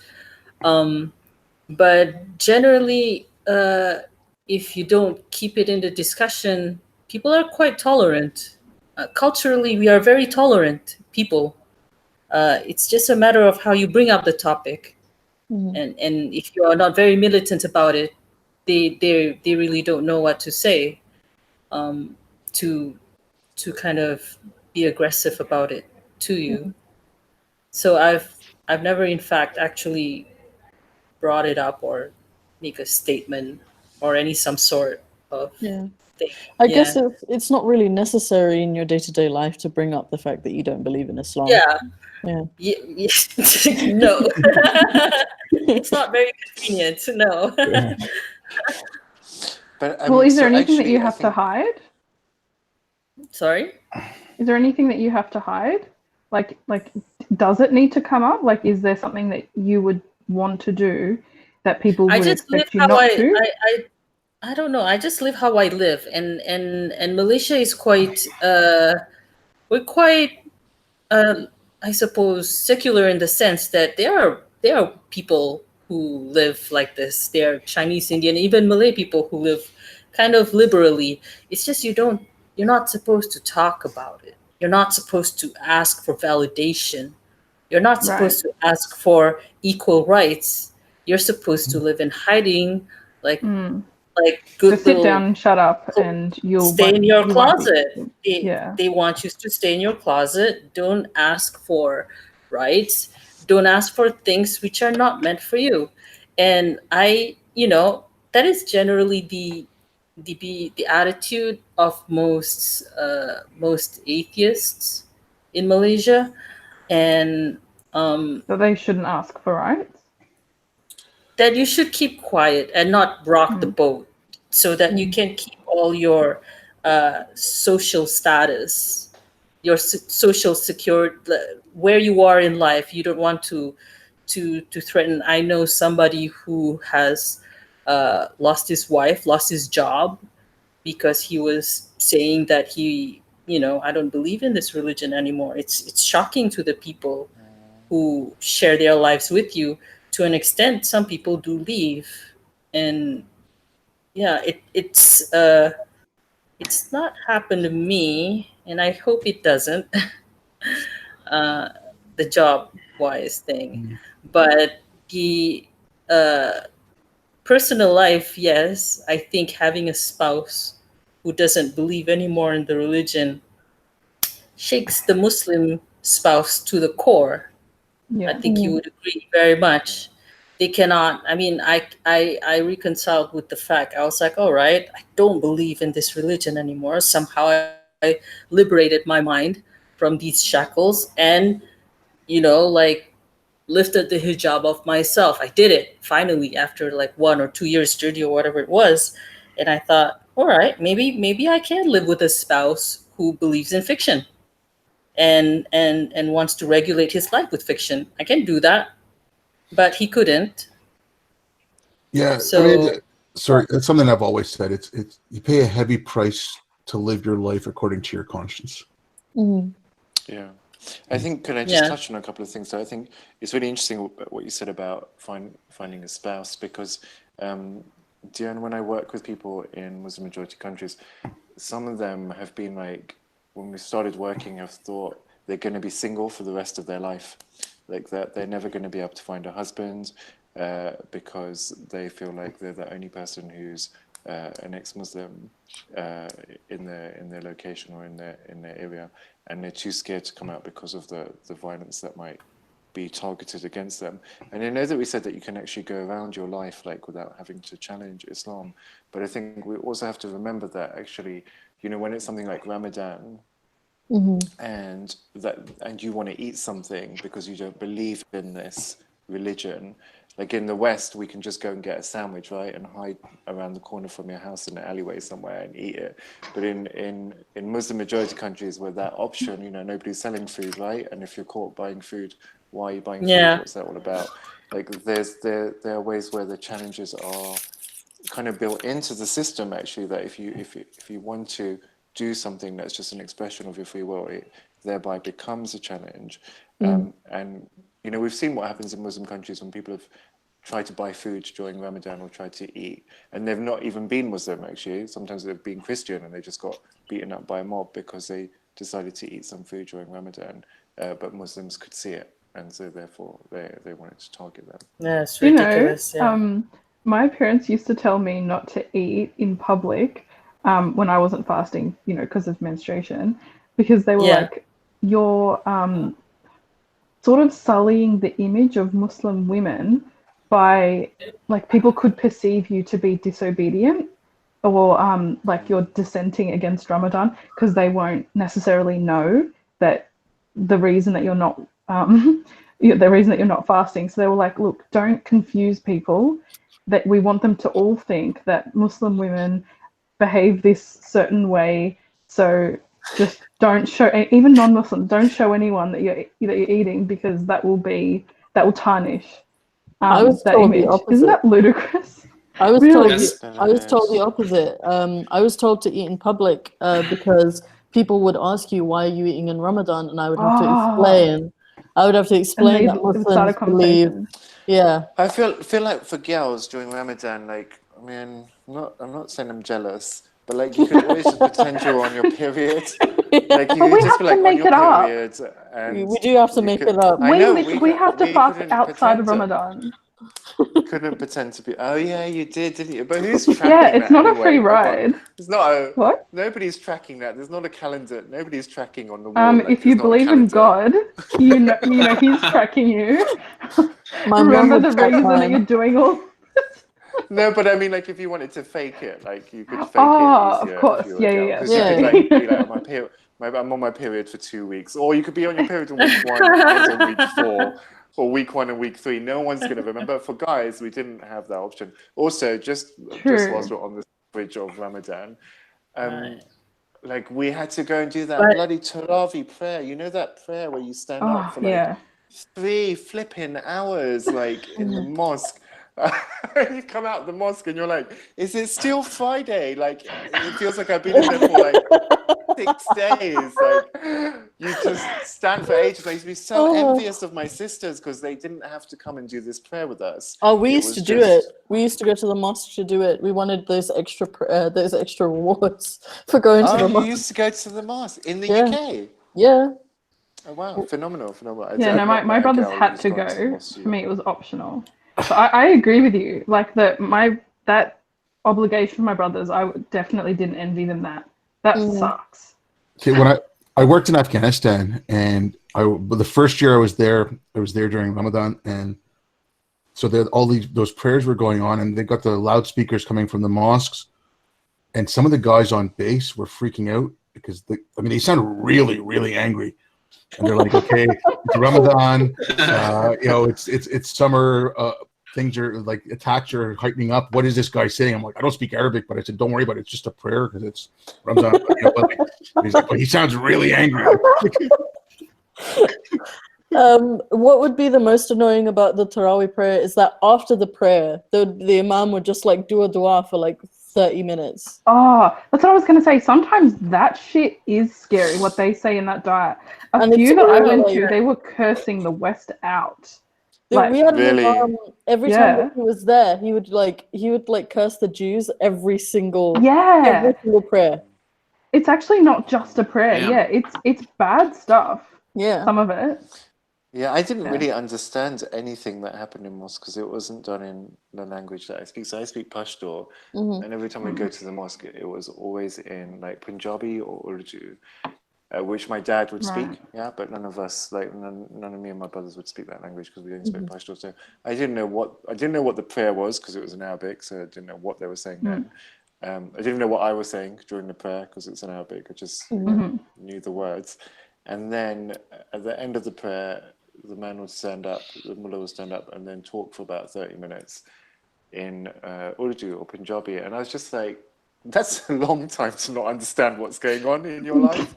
But generally, if you don't keep it in the discussion, people are quite tolerant. Culturally, we are very tolerant people. It's just a matter of how you bring up the topic, and if you are not very militant about it, they really don't know what to say, to kind of be aggressive about it to you. So I've never, in fact, actually brought it up or make a statement or some sort of Yeah. thing. I guess it's not really necessary in your day-to-day life to bring up the fact that you don't believe in Islam. Yeah. Yeah. No. It's not very convenient. No. But, Well, is there anything that actually, you I have to think- hide? Sorry? Is there anything that you have to hide? Like, does it need to come up? Like, is there something that you would want to do that people would expect you not to? I don't know. I just live how I live, and Malaysia is quite we're quite I suppose secular in the sense that there are people who live like this. There are Chinese, Indian, even Malay people who live kind of liberally. It's just you're not supposed to talk about it. You're not supposed to ask for validation. You're not supposed to ask for equal rights. You're supposed to live in hiding, like good Just sit down and shut up, and you'll stay in your you won't be- closet. Yeah. They want you to stay in your closet. Don't ask for rights. Don't ask for things which are not meant for you. And that is generally the attitude of most atheists in Malaysia, and So they shouldn't ask for rights. that you should keep quiet and not rock the boat, so that you can keep all your social status, your social security, where you are in life. You don't want to threaten. I know somebody who has lost his wife, lost his job, because he was saying that I don't believe in this religion anymore. It's shocking to the people who share their lives with you. To an extent, some people do leave, and it's not happened to me, and I hope it doesn't. The job wise thing, but the personal life, yes, I think having a spouse who doesn't believe anymore in the religion shakes the Muslim spouse to the core. I Yeah. think you would agree very much. They cannot. I mean, I reconciled with the fact. I was like, all right, I don't believe in this religion anymore. Somehow I liberated my mind from these shackles, and like lifted the hijab off myself. I did it finally after like 1 or 2 years journey or whatever it was, and I thought, all right, maybe I can live with a spouse who believes in fiction and wants to regulate his life with fiction. I can do that, but he couldn't. Yeah, I mean, So sorry, it's something I've always said. It's you pay a heavy price to live your life according to your conscience. Mhm. Yeah. I think, can I just Yeah. touch on a couple of things? So I think it's really interesting what you said about finding a spouse, because, Diane, when I work with people in Muslim majority countries, some of them have been like, when we started working, have thought they're going to be single for the rest of their life. Like that they're never going to be able to find a husband, because they feel like they're the only person who's an ex-Muslim in their location or in their area, and they're too scared to come out because of the violence that might be targeted against them. And I know that we said that you can actually go around your life like without having to challenge Islam, but I think we also have to remember that actually, when it's something like Ramadan, and you want to eat something because you don't believe in this religion, like in the West, we can just go and get a sandwich, right, and hide around the corner from your house in the alleyway somewhere and eat it. But in Muslim majority countries where that option, nobody's selling food, right? And if you're caught buying food, why are you buying Yeah. food? What's that all about? Like there are ways where the challenges are kind of built into the system, actually, that if you want to do something that's just an expression of your free will, it thereby becomes a challenge. And we've seen what happens in Muslim countries when people have tried to buy food during Ramadan or tried to eat, and they've not even been Muslim, actually. Sometimes they've been Christian and they just got beaten up by a mob because they decided to eat some food during Ramadan, but Muslims could see it, and so therefore they wanted to target them. Yeah, it's ridiculous. My parents used to tell me not to eat in public when I wasn't fasting, because of menstruation, because they were like, you're sort of sullying the image of Muslim women by, like, people could perceive you to be disobedient, or like you're dissenting against Ramadan, because they won't necessarily know that the reason that you're not fasting. So they were like, look, don't confuse people, that we want them to all think that Muslim women behave this certain way. So just don't show, even non-Muslims, don't show anyone that you're eating, because that will tarnish I was that told the image. opposite. Isn't that ludicrous? I was Really? I was told the opposite. I was told to eat in public because people would ask you, why are you eating in Ramadan? And I would have to explain. I would have to explain that it would start a Muslims believe. conversation. Yeah. I feel like for girls during Ramadan, like, I mean, I'm not saying I'm jealous, but like you could always just pretend you're on your period. Like you could just be like on your period, and we do have to make it up. I know We have to fast couldn't outside of pretend Ramadan. couldn't pretend to be. Oh yeah, you did, didn't you? But who's tracking Yeah, it's that not anyway? a free ride. It's not a. What? Nobody's tracking that. There's not a calendar. Nobody's tracking on the wall. Like, If you there's not a believe in calendar. God, He's tracking you. My mom Remember would the track reason that mine. you're doing all. No, but I mean, like, if you wanted to fake it, like, you could fake it easier. Of course. If you were a girl. Yeah. Because you could, like, be like, I'm on my period for 2 weeks. Or you could be on your period in week 1, one's on week 4, or week 1 and week 3. No one's going to remember. For guys, we didn't have that option. Also, just whilst we're on the bridge of Ramadan, like, we had to go and do that bloody Tarawih prayer. You know that prayer where you stand up for, like, 3 flipping hours, like, in the mosque. You come out of the mosque and you're like, is it still Friday? Like, it feels like I've been in there for like 6 days. Like, you just stand for ages. I used to be so envious of my sisters because they didn't have to come and do this prayer with us. Oh, we used to do it. We used to go to the mosque to do it. We wanted those extra rewards for going to the mosque. Oh, you used to go to the mosque in the UK? Yeah. Oh, wow. Phenomenal. Yeah, no, my brothers had to go. For me, it was optional. So I agree with you. Like that obligation for my brothers, definitely didn't envy them that. That sucks. Okay, when I worked in Afghanistan, and the first year I was there during Ramadan, and so all those prayers were going on, and they got the loudspeakers coming from the mosques, and some of the guys on base were freaking out because they sounded really, really angry, and they're like, "Okay, it's Ramadan, it's summer, things are like attacks are heightening up. What is this guy saying?" I'm like, "I don't speak Arabic," but I said, "Don't worry about it. It's just a prayer because it's Ramadan." He's like, "But he sounds really angry." What would be the most annoying about the Tarawih prayer is that after the prayer, the Imam would just like do a dua for like 30 minutes. Oh, that's what I was going to say. Sometimes that shit is scary, what they say in that dua. A few that I went to, they were cursing the West out. Like, we had really? an Imam, every time that he was there, he would curse the Jews every single prayer. It's actually not just a prayer. Yeah, it's bad stuff. Yeah. Some of it. Yeah, I didn't really understand anything that happened in mosque because it wasn't done in the language that I speak. So I speak Pashto, and every time I go to the mosque, it was always in like Punjabi or Urdu, which my dad would speak. Yeah, but none of us, like none of me and my brothers would speak that language because we don't speak Pashto. So I didn't know what the prayer was because it was in Arabic. So I didn't know what they were saying then. I didn't know what I was saying during the prayer because it's in Arabic. I just knew the words. And then at the end of the prayer, the man would stand up, the mullah would stand up and then talk for about 30 minutes in Urdu or Punjabi. And I was just like, that's a long time to not understand what's going on in your life.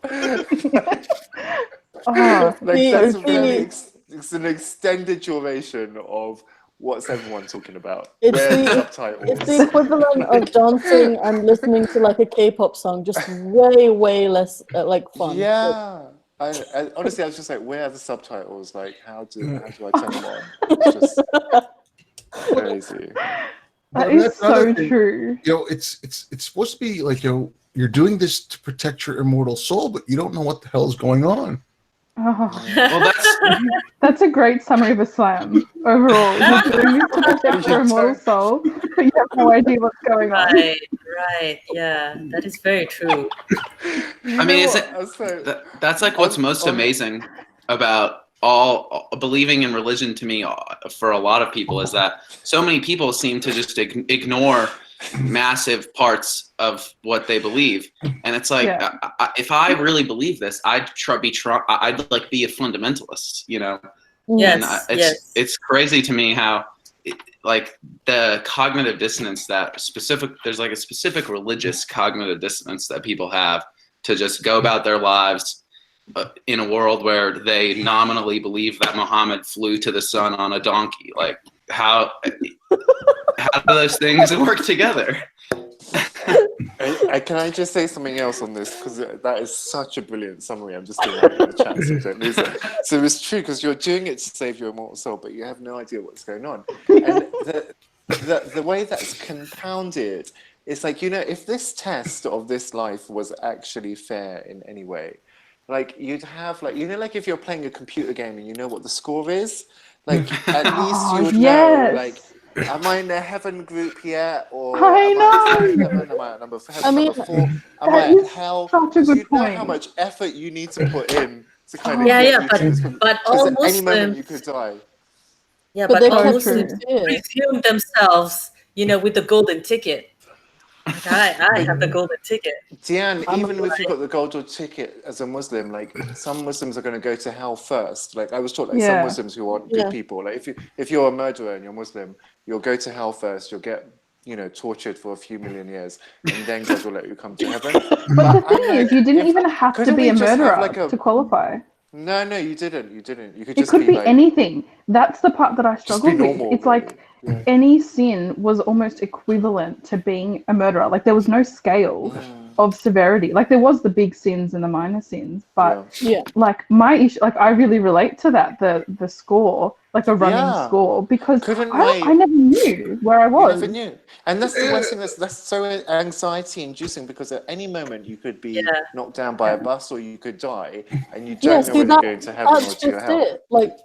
It's an extended duration of what's everyone talking about. It's the equivalent of dancing and listening to like a K-pop song, just way, way less like fun. Yeah. I honestly, I was just like, where are the subtitles? Like, how do I turn them on? It's just crazy. That is so true. It's supposed to be like, you're doing this to protect your immortal soul, but you don't know what the hell is going on. Oh. Well, that's a great summary of Islam overall. You're doing this to protect your immortal soul, but you have no idea what's going on. Right. Yeah, that is very true. I mean, that's like what's most amazing about all believing in religion to me for a lot of people is that so many people seem to just ignore massive parts of what they believe, and it's like if I really believe this, I'd like be a fundamentalist, Yes, and it's crazy to me how like the cognitive dissonance there's like a specific religious cognitive dissonance that people have to just go about their lives in a world where they nominally believe that Muhammad flew to the sun on a donkey. Like how do those things work together? Can I just say something else on this? Because that is such a brilliant summary. I'm just doing it in the chat, so don't lose it. So it's true, because you're doing it to save your immortal soul, but you have no idea what's going on. And the way that's compounded is like, if this test of this life was actually fair in any way, like you'd have like, like if you're playing a computer game and you know what the score is, like at least you would know, like, am I in the heaven group yet? Or am I at number 4? Am I at hell? Such a good point. Know how much effort you need to put in to kind of but all Muslims, at any moment you could die. Yeah, but all Muslims presume themselves, with the golden ticket. Like I have the golden ticket. Diane, even if you've got the golden ticket as a Muslim, like some Muslims are going to go to hell first. Like I was taught, like some Muslims who aren't good people. Like if you're a murderer and you're Muslim, you'll go to hell first. You'll get tortured for a few million years, and then God will let you come to heaven. But the thing is, you didn't even have to be a murderer to qualify. No, you didn't. You could just be like, anything. That's the part that I struggle with. It's like any sin was almost equivalent to being a murderer. Like there was no scale of severity. Like there was the big sins and the minor sins, but like my issue, like I really relate to that, the score, like a running score, because I never knew where I was. You never knew. And that's the worst thing, that's so anxiety inducing, because at any moment you could be knocked down by a bus or you could die, and you don't know whether you're going to heaven or to hell. Like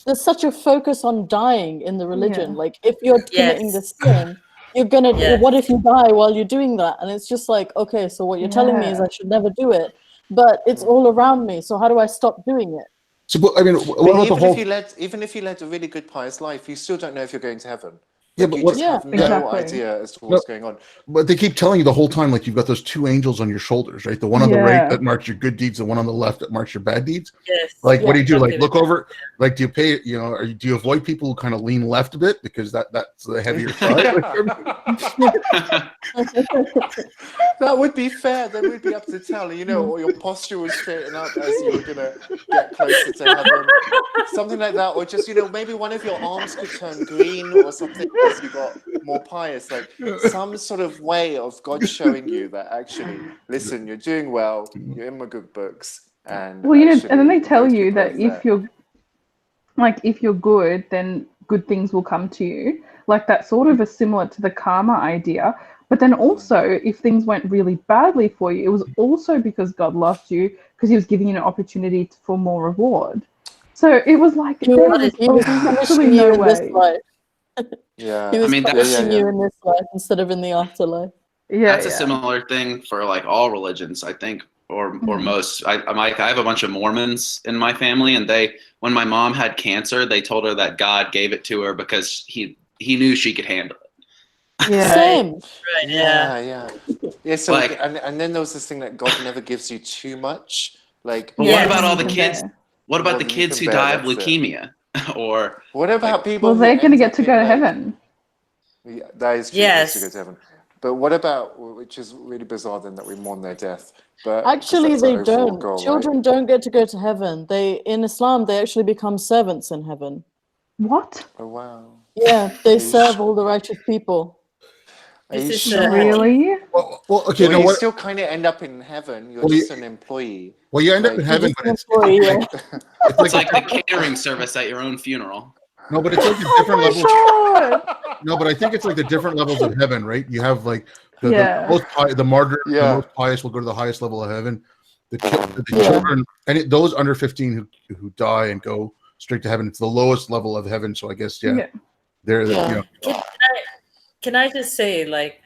there's such a focus on dying in the religion. Yeah. Like if you're committing the Yes. sin, you're gonna. Yes. What if you die while you're doing that? And it's just like, okay, so what you're telling me is Yeah. I should never do it, but it's all around me. So how do I stop doing it? So, but, I mean, what But about the whole? even if you led a really good pious life, you still don't know if you're going to heaven. Yeah, Like, but you what? just have no Exactly. idea as to what's going on. But they keep telling you the whole time, like you've got those two angels on your shoulders, right? The one on the right Yeah. that marks your good deeds, the one on the left that marks your bad deeds. Yes. Like, what do you do? Like, Exactly. look over. Like, do you pay? You know, or do you avoid people who kind of lean left a bit because that's the heavier side? That would be fair. That would be up to tell. You know, or your posture would straighten up as you were gonna get closer to heaven, something like that, or just maybe one of your arms could turn green or something as you got more pious. Like some sort of way of God showing you that actually, listen, you're doing well. You're in my good books, and Well, and then they actually, tell those you people that over if you're good, then good things will come to you. Like that sort of is similar to the karma idea. But then also, if things went really badly for you, it was also because God loved you because He was giving you an opportunity for more reward. So it was like He there was was punishing no you in this way. life. yeah. He was mean, punishing you in this life instead of in the afterlife. Yeah, That's a similar thing for like all religions, I think, or most. I'm like, I have a bunch of Mormons in my family, and when my mom had cancer, they told her that God gave it to her because he knew she could handle it. Yeah. Same. Right. Yeah. So Like- and then there was this thing that God never gives you too much. Like, But Yes. what about all the More than kids? there. What about More the than you kids can who bear, die of that's it. leukemia? Or What about people? Well, they're who going to end get up to in, go to like- heaven. Yeah, that is true. Yes. To go to heaven. But what about, which is really bizarre, then, that we mourn their death? But 'cause Actually, that's they our overall don't. goal, right? Children don't get to go to heaven. In Islam, they actually become servants in heaven. What? Oh wow. Yeah, they you serve sure? all the righteous people. Are This you is, sure? Really? well, okay. Well, No, you what? still kind of end up in heaven. You're Well, just an employee. Well, you end up in Like- heaven, Just but an it's employee, yeah. it's like the catering service at your own funeral. no, but it's like the Oh different my levels. God. No, but I think it's like the different levels of heaven, right? You have like the Yeah. most the martyr, Yeah. the most pious will go to the highest level of heaven. The Yeah. children, and those under 15 who die and go straight to heaven, it's the lowest level of heaven. So I guess Yeah. they're Yeah. you know. Can I just say, like,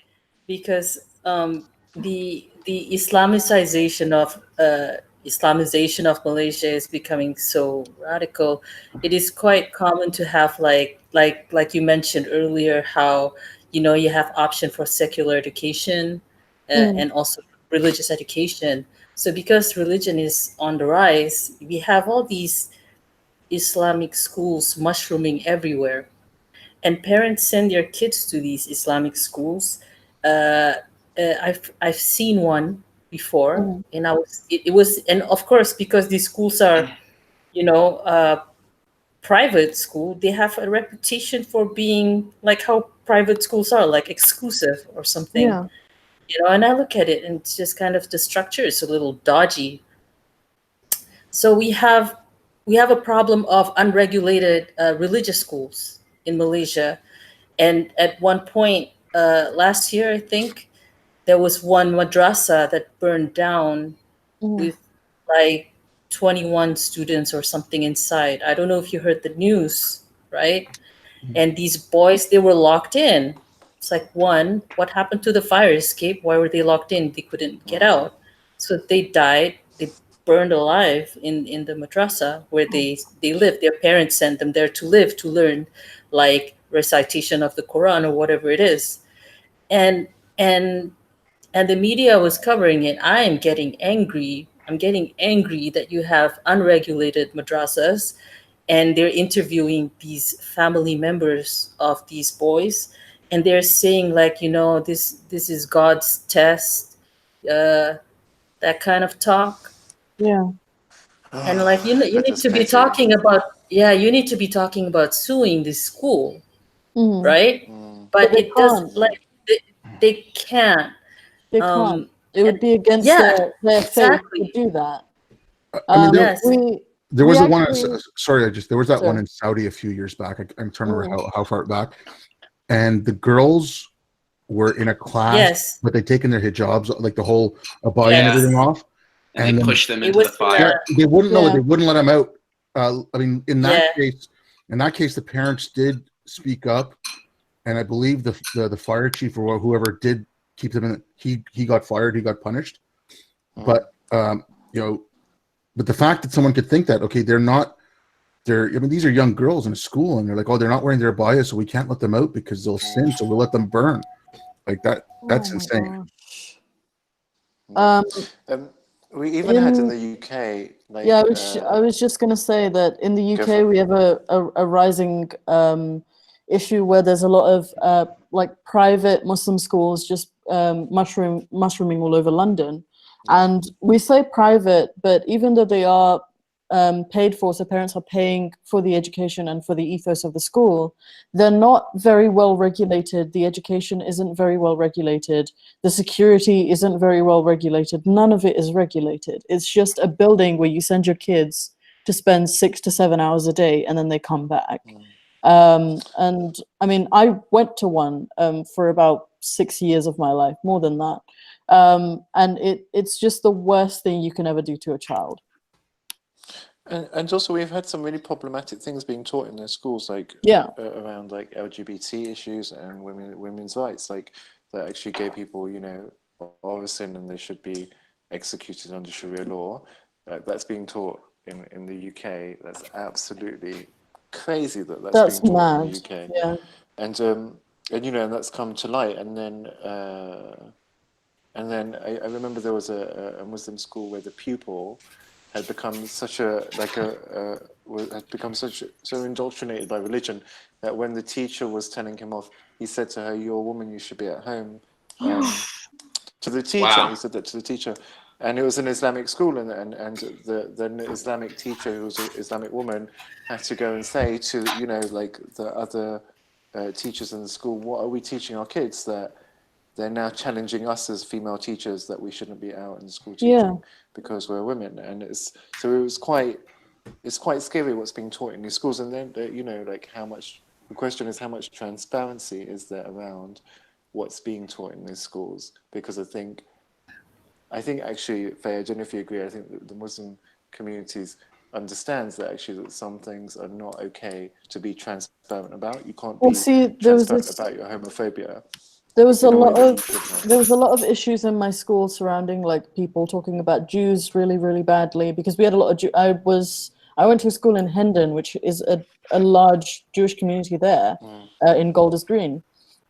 because the Islamization of Malaysia is becoming so radical, it is quite common to have like you mentioned earlier, how you have option for secular education and also religious education. So because religion is on the rise, we have all these Islamic schools mushrooming everywhere, and parents send their kids to these Islamic schools. I've seen one before, and it was, and of course, because these schools are private school, they have a reputation for being like how private schools are, like exclusive or something. Yeah. And I look at it, and it's just kind of the structure is a little dodgy. So we have a problem of unregulated religious schools in Malaysia. And at one point last year, I think, there was one madrasa that burned down with like 21 students or something inside. I don't know if you heard the news, right? And these boys, they were locked in. It's like, one, what happened to the fire escape? Why were they locked in? They couldn't get out. So they died. They burned alive in the madrasa where they lived. Their parents sent them there to live, to learn like recitation of the Quran or whatever it is. And the media was covering it. I'm getting angry. I'm getting angry that you have unregulated madrasas, and they're interviewing these family members of these boys, and they're saying like, this is God's test, that kind of talk. Yeah. And like, you That need just to be makes it- talking about, you need to be talking about suing this school, right? But they it doesn't, can't. like, they can't. They can't. Um, It would be against yeah, their exactly. faith to do that. I mean, Yes. there was we the one. actually- Sorry, there was that one Sorry. in Saudi a few years back. I'm trying to remember how far back. And the girls were in a class, Yes. but they'd taken their hijabs, like the whole abaya and Yes. everything off. And And they then- push them It into was the fire. They wouldn't know. Yeah. They wouldn't let them out. I mean, in that Yeah. case, In that case, the parents did speak up, and I believe the fire chief or whoever did keep them in. He got fired. He got punished. But but the fact that someone could think that, okay, they're not. I mean, these are young girls in school, and they're like, oh, they're not wearing their abaya, so we can't let them out because they'll sin, so we'll let them burn. Like that. That's Oh my insane. gosh. We even had in the UK, like Yeah, I was just going to say that in the UK we have a rising issue where there's a lot of like private Muslim schools just mushrooming all over London. And we say private, but even though they are paid for, so parents are paying for the education and for the ethos of the school, they're not very well regulated. The education isn't very well regulated. The security isn't very well regulated. None of it is regulated. It's just a building where you send your kids to spend 6 to 7 hours a day and then they come back. And I mean, I went to one for about 6 years of my life, more than that. And it's just the worst thing you can ever do to a child. And also we've had some really problematic things being taught in their schools, like around like LGBT issues and women's rights, like that actually gay people, you know, are a sin and they should be executed under Sharia law. That's being taught in the UK. That's absolutely crazy that's being taught in the UK. Yeah. And you know, and that's come to light. And then I remember there was a Muslim school where the pupil had become so indoctrinated by religion that when the teacher was telling him off, he said to her, "You're a woman, you should be at home." To the teacher, Wow. He said that to the teacher, and it was an Islamic school, and the Islamic teacher, who was an Islamic woman, had to go and say to, you know, like the other teachers in the school, "What are we teaching our kids? That they're now challenging us as female teachers that we shouldn't be out in the school teaching because we're women." And it's quite scary what's being taught in these schools. And then, you know, like the question is how much transparency is there around what's being taught in these schools? Because I think actually, Faye, I don't know if you agree, I think that the Muslim communities understands that actually that some things are not okay to be transparent about. You can't be transparent about your homophobia. There was a lot of issues in my school surrounding like people talking about Jews really, really badly, because we had a lot of I went to a school in Hendon, which is a large Jewish community there in Golders Green.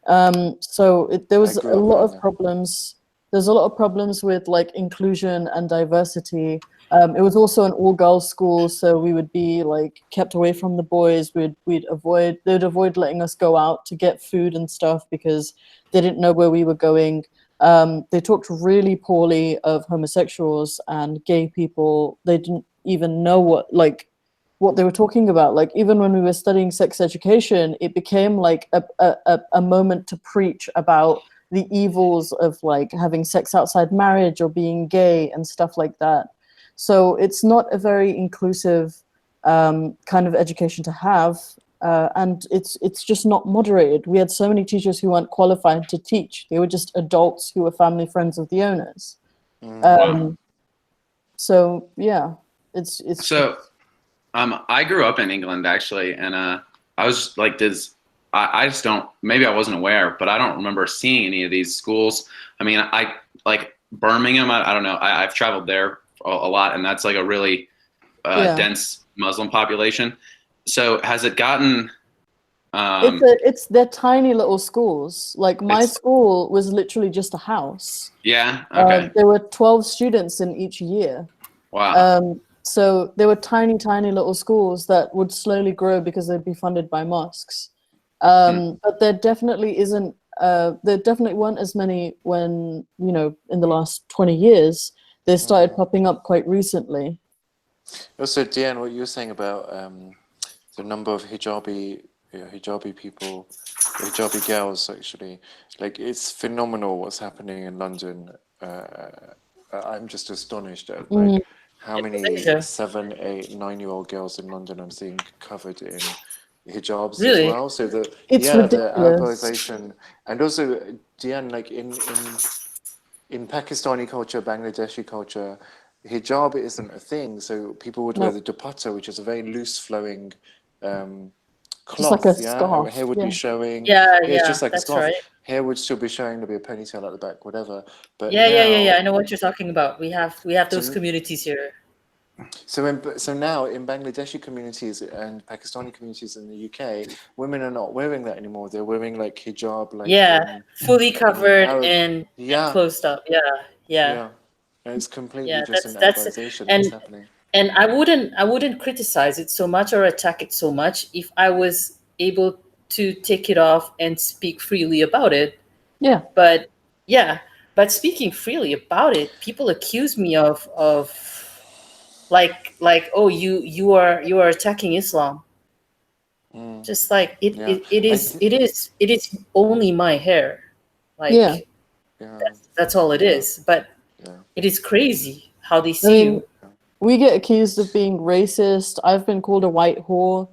So there was a lot of problems. There's a lot of problems with like inclusion and diversity. It was also an all-girls school, so we would be like kept away from the boys. They'd avoid letting us go out to get food and stuff because they didn't know where we were going. They talked really poorly of homosexuals and gay people. They didn't even know what they were talking about. Like even when we were studying sex education, it became like a moment to preach about the evils of like having sex outside marriage or being gay and stuff like that. So it's not a very inclusive kind of education to have, and it's just not moderated. We had so many teachers who weren't qualified to teach. They were just adults who were family friends of the owners. So yeah, it's so. I grew up in England actually, and I was like, I just don't. Maybe I wasn't aware, but I don't remember seeing any of these schools. I mean, I like Birmingham. I don't know. I've traveled there a lot, and that's like a really dense Muslim population. So has it gotten? They're tiny little schools. Like my school was literally just a house. Yeah. Okay. There were 12 students in each year. Wow. So there were tiny little schools that would slowly grow because they'd be funded by mosques. But there definitely isn't. There definitely weren't as many when, you know, in the last 20 years. They started popping up quite recently. Also, Deanne, what you were saying about the number of hijabi people, hijabi girls, actually, like it's phenomenal what's happening in London. I'm just astonished at like how many 7, 8, 9-year-old girls in London I'm seeing covered in hijabs as well. So the Arabization, and also Diane, like in Pakistani culture, Bangladeshi culture, hijab isn't a thing. So people would wear the dupatta, which is a very loose flowing cloth, like a yeah. scarf. Hair would be showing. Yeah, It's just like a that's scarf. right. Hair would still be showing. There'd be a ponytail at the back, whatever. But Yeah. I now, know what you're talking about. We have those so communities here. so now in Bangladeshi communities and Pakistani communities in the UK, women are not wearing that anymore. They're wearing like hijab, like Yeah, fully covered Arab. and Yeah, closed up. Yeah. and it's completely Yeah, just an that's Arabization and that's happening. and I wouldn't criticize it so much or attack it so much if I was able to take it off and speak freely about it. Yeah. But yeah, but speaking freely about it, people accuse me of like oh you are attacking Islam. Just like it Yeah, it, it is it is it is only my hair. Yeah. Like yeah, that's all it is. But yeah. it is crazy how they I see mean, you. we get accused of being racist. I've been called a white whore.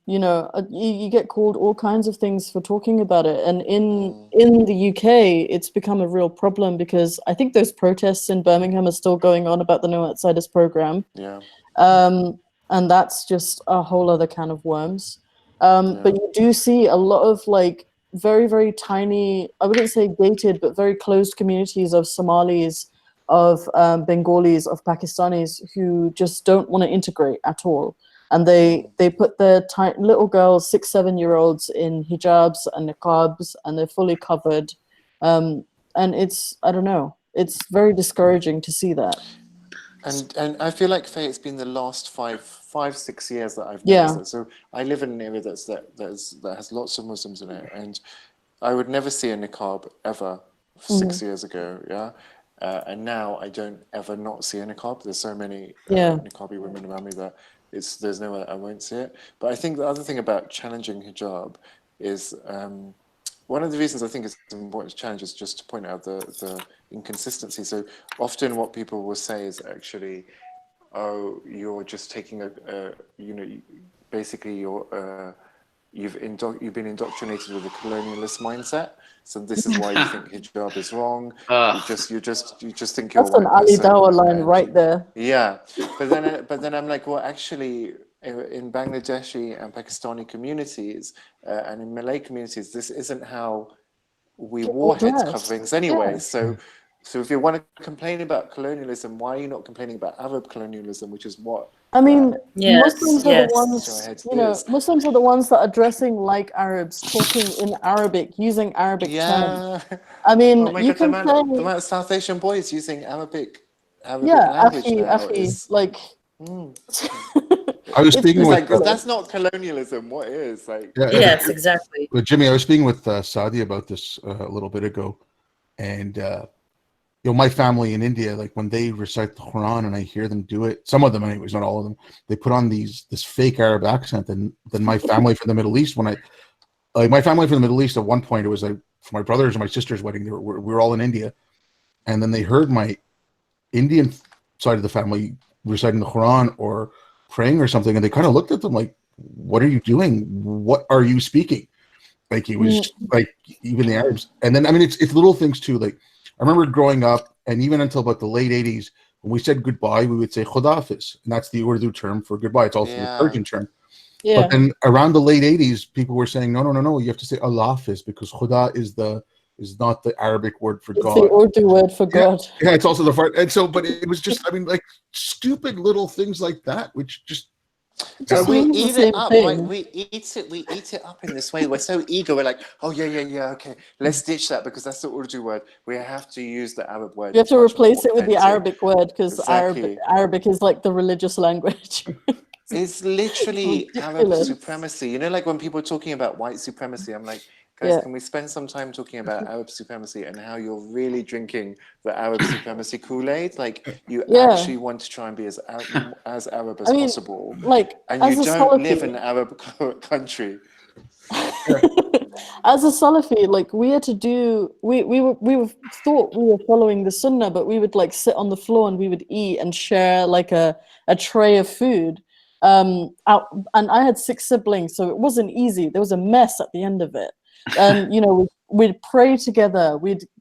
You know, you get called all kinds of things for talking about it. And in the UK, it's become a real problem because I think those protests in Birmingham are still going on about the No Outsiders program. Yeah. And that's just a whole other can of worms. But you do see a lot of like very, very tiny, I wouldn't say gated, but very closed communities of Somalis, of Bengalis, of Pakistanis who just don't want to integrate at all. And they put their little girls, 6-7-year-olds, in hijabs and niqabs, and they're fully covered. And it's, I don't know, it's very discouraging to see that. And I feel like, Faye, it's been the last 6 years that I've Yeah. noticed that. So I live in an area that has lots of Muslims in it, and I would never see a niqab ever 6 years ago. Yeah. And now I don't ever not see a niqab. There's so many niqabi women around me that there's no way I won't see it. But I think the other thing about challenging hijab is one of the reasons I think it's important to challenge is just to point out the inconsistency. So often what people will say is actually, oh, you're just taking basically you've been indoctrinated with a colonialist mindset. So this is why you think hijab is wrong. You just think you're That's an a white Ali person. Dawah line right there. Yeah, but then I'm like, well, actually, in Bangladeshi and Pakistani communities and in Malay communities, this isn't how we wore head coverings anyway. Yeah. So if you want to complain about colonialism, why are you not complaining about Arab colonialism, which is what? I mean, Yes, Muslims are the ones, you know, Muslims are the ones that are dressing like Arabs, talking in Arabic, using Arabic terms. I mean, oh my you God, can the amount of South Asian boys using Arabic language now is like. I was speaking with that's not colonialism. What is like? Yes, exactly. But Jimmy, I was speaking with Saadi about this a little bit ago, and you know, my family in India, like when they recite the Quran and I hear them do it, some of them anyways, not all of them, they put on this fake Arab accent. And then my family from the Middle East, my family from the Middle East, at one point it was like for my brother's and my sister's wedding, we were all in India, and then they heard my Indian side of the family reciting the Quran or praying or something, and they kind of looked at them like, "What are you doing? What are you speaking?" Like it was like even the Arabs, and then I mean it's little things too. Like I remember growing up, and even until about the late '80s, when we said goodbye, we would say Khuda Hafiz, and that's the Urdu term for goodbye. It's also the Persian term. Yeah. But then around the late '80s, people were saying, no, you have to say Allah Hafiz because Khuda is not the Arabic word for God. It's the Urdu word for God. Yeah, it's also the part. And so, but it was just, I mean, like stupid little things like that, which just we eat it up. Like, we eat it up in this way. We're so eager. We're like, oh yeah. Okay, let's ditch that because that's the Urdu word. We have to use the Arab word. You have to replace it with the Arabic word because Exactly. Arabic is like the religious language. It's literally Arab supremacy. You know, like when people are talking about white supremacy, I'm like, guys, can we spend some time talking about Arab supremacy and how you're really drinking the Arab supremacy Kool-Aid? Like, you actually want to try and be as Arab as possible. Like, and you don't live in an Arab country. As a Salafi, like we had to do, we thought we were following the Sunnah, but we would like sit on the floor and we would eat and share like a tray of food. And I had 6 siblings, so it wasn't easy. There was a mess at the end of it. And, you know, we'd pray together.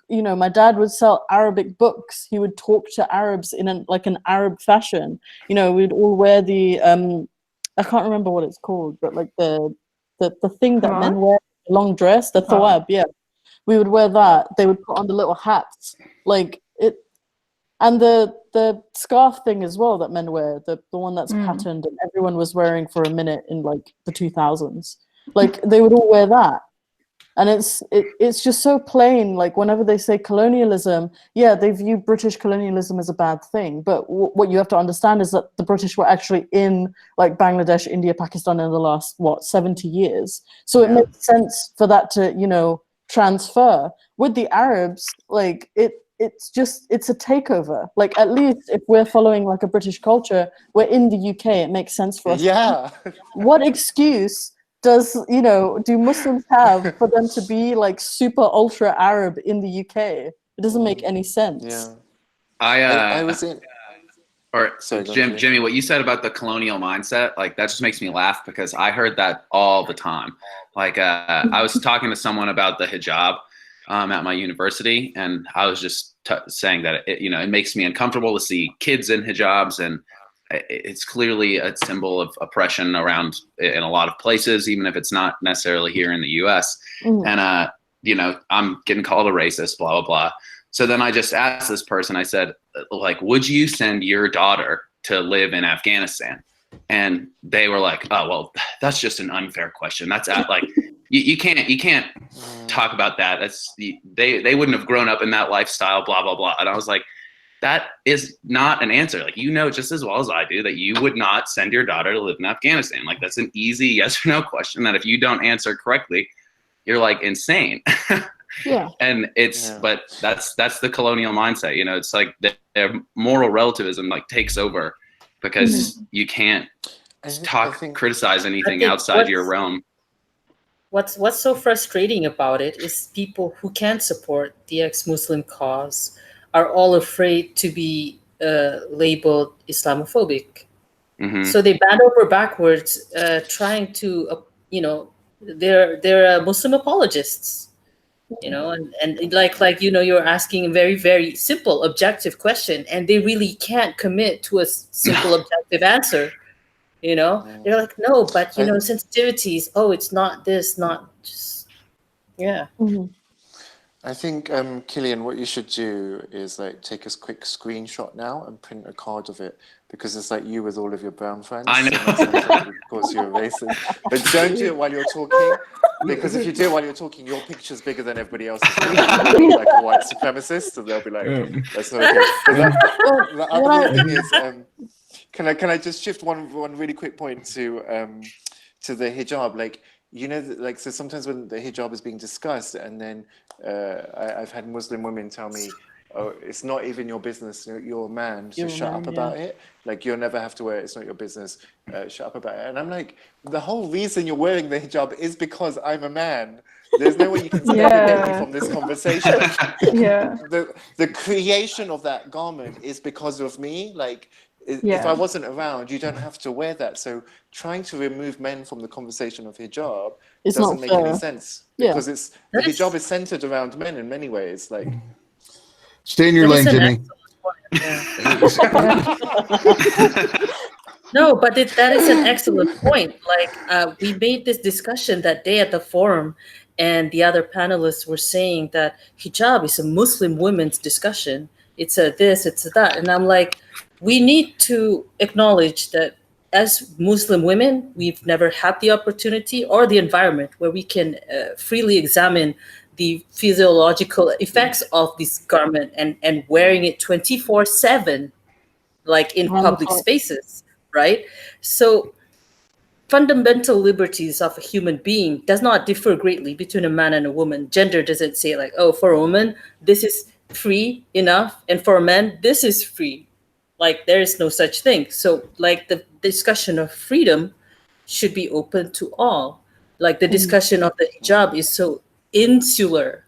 My dad would sell Arabic books. He would talk to Arabs in an Arab fashion. You know, we'd all wear the, I can't remember what it's called, but like the the thing that men What? wear, long dress, the thawab, yeah. We would wear that. They would put on the little hats, like it, and the scarf thing as well that men wear, the one that's patterned, and everyone was wearing for a minute in like the 2000s. Like they would all wear that. And it's just so plain. Like whenever they say colonialism, yeah, they view British colonialism as a bad thing. But what you have to understand is that the British were actually in like Bangladesh, India, Pakistan in the last 70 years. So it makes sense for that to, you know, transfer. With the Arabs, like it's a takeover. Like at least if we're following like a British culture, we're in the UK. It makes sense for us. Yeah. What excuse do Muslims have for them to be like super ultra Arab in the UK? It doesn't make any sense. Yeah. I was in. Or Sorry, Jimmy, what you said about the colonial mindset, like that just makes me laugh because I heard that all the time. Like I was talking to someone about the hijab at my university, and I was just saying that it makes me uncomfortable to see kids in hijabs, and it's clearly a symbol of oppression around in a lot of places, even if it's not necessarily here in the U.S. And I'm getting called a racist, blah blah blah. So then I just asked this person, I said, like, would you send your daughter to live in Afghanistan? And they were like, oh, well, that's just an unfair question. That's like, you can't talk about that. That's they wouldn't have grown up in that lifestyle, blah, blah, blah. And I was like, that is not an answer. Like, you know, just as well as I do that you would not send your daughter to live in Afghanistan. Like, that's an easy yes or no question that if you don't answer correctly, you're like insane. Yeah. And but that's the colonial mindset. You know, it's like their moral relativism like takes over because you can't criticize anything outside your realm. What's so frustrating about it is people who can't support the ex-Muslim cause are all afraid to be labeled Islamophobic. So they bend over backwards trying to, they're Muslim apologists. And like you're asking a very, very simple objective question, and they really can't commit to a simple objective answer. They're like, no, but sensitivities, it's not this, not just I think, Killian, what you should do is like take a quick screenshot now and print a card of it, because it's like you with all of your brown friends. I know. Of course, you're racist, but don't do it while you're talking, because if you do it while you're talking, your picture's bigger than everybody else's. You'll be like a white supremacist, and they'll be like, "That's not okay." The other thing is, can I just shift one really quick point to the hijab, like. So sometimes when the hijab is being discussed, and then I've had Muslim women tell me, oh, it's not even your business, you're a man, so shut up about it. Like, you'll never have to wear it, it's not your business, shut up about it. And I'm like, the whole reason you're wearing the hijab is because I'm a man. There's no way you can segregate me from this conversation. The creation of that garment is because of me. Like, if I wasn't around, you don't have to wear that. So trying to remove men from the conversation of hijab doesn't make any sense, because the hijab is centered around men in many ways. Like, stay in your lane, Jimmy. No, but that is an excellent point. Like, we made this discussion that day at the forum, and the other panelists were saying that hijab is a Muslim women's discussion. It's a this, it's a that. And I'm like, we need to acknowledge that as Muslim women, we've never had the opportunity or the environment where we can freely examine the physiological effects of this garment and wearing it 24/7, like in public spaces, right? So fundamental liberties of a human being does not differ greatly between a man and a woman. Gender doesn't say like, oh, for a woman, this is free enough, and for a man, this is free. Like, there is no such thing. So like the discussion of freedom should be open to all. Like the discussion of the hijab is so insular,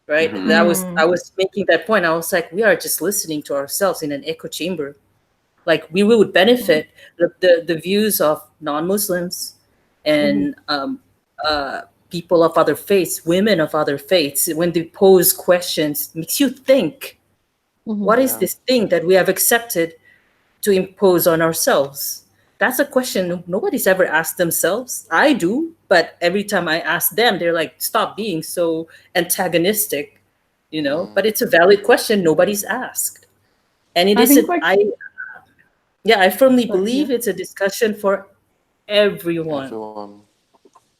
right? I was making that point. I was like, we are just listening to ourselves in an echo chamber. Like, we would benefit the views of non-Muslims and people of other faiths, women of other faiths, when they pose questions, makes you think. What is this thing that we have accepted to impose on ourselves? That's a question nobody's ever asked themselves. I do. But every time I ask them, they're like, stop being so antagonistic, you know. But it's a valid question nobody's asked. And it I is, think, like, I firmly Sorry, believe yeah. it's a discussion for everyone. Everyone.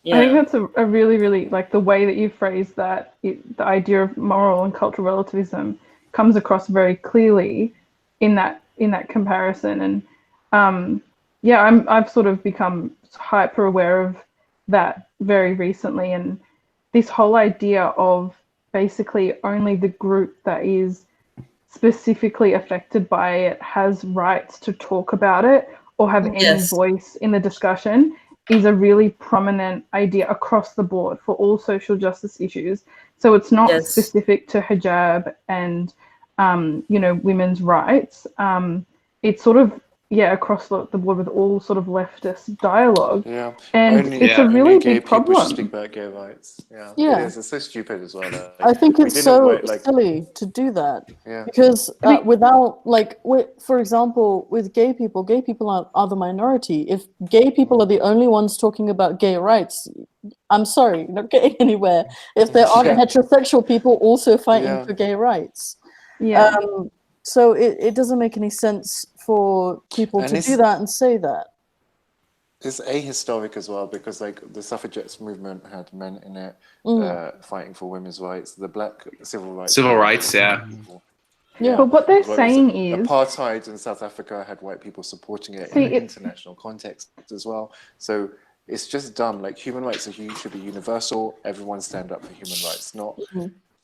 Yeah. I think that's a really, really, like, the way that you phrase that, the idea of moral and cultural relativism comes across very clearly in that comparison. And I've sort of become hyper aware of that very recently. And this whole idea of basically only the group that is specifically affected by it has rights to talk about it or have any Yes. voice in the discussion is a really prominent idea across the board for all social justice issues. So it's not Yes. specific to hijab and women's rights. It's sort of across the board with all sort of leftist dialogue. Yeah, And only, it's a only really gay big people problem. should speak about gay rights. Yeah, Yeah. it is. It's so stupid as well. Like, I think we it's didn't so wait, like, silly to do that yeah, because I mean- without, like, for example, with gay people are the minority. If gay people are the only ones talking about gay rights, I'm sorry, you're not getting anywhere. If there aren't Yeah. heterosexual people also fighting Yeah. for gay rights. Yeah. So it doesn't make any sense for people And to it's- do that and say that. It's ahistoric as well because, like, the suffragettes movement had men in it fighting for women's rights. The black civil rights. Yeah. Yeah. But what they're Well, saying is apartheid in South Africa had white people supporting it See, in an it's- international context as well. So it's just dumb. Like, human rights should be universal. Everyone stand up for human rights, not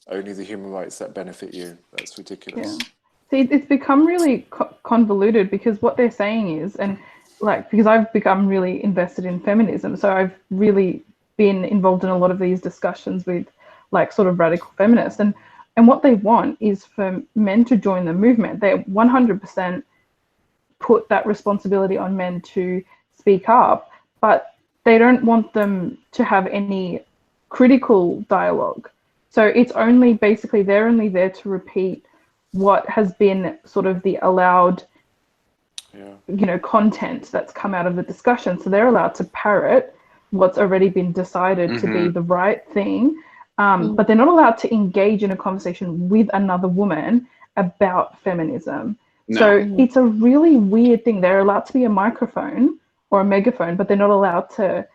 only the human rights that benefit you. That's ridiculous. Yeah. See, it's become really convoluted because what they're saying is, and like, because I've become really invested in feminism, so I've really been involved in a lot of these discussions with, like, sort of radical feminists, and what they want is for men to join the movement. They 100% put that responsibility on men to speak up, but they don't want them to have any critical dialogue. So it's only basically they're only there to repeat what has been sort of the allowed content that's come out of the discussion. So they're allowed to parrot what's already been decided to be the right thing, but they're not allowed to engage in a conversation with another woman about feminism. No. So it's a really weird thing. They're allowed to be a microphone or a megaphone, but they're not allowed to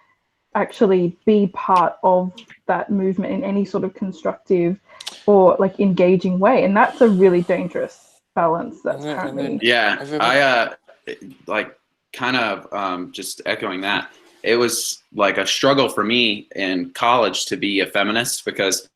actually be part of that movement in any sort of constructive or, like, engaging way. And that's a really dangerous balance that's currently. Yeah, I like kind of just echoing that. It was like a struggle for me in college to be a feminist because,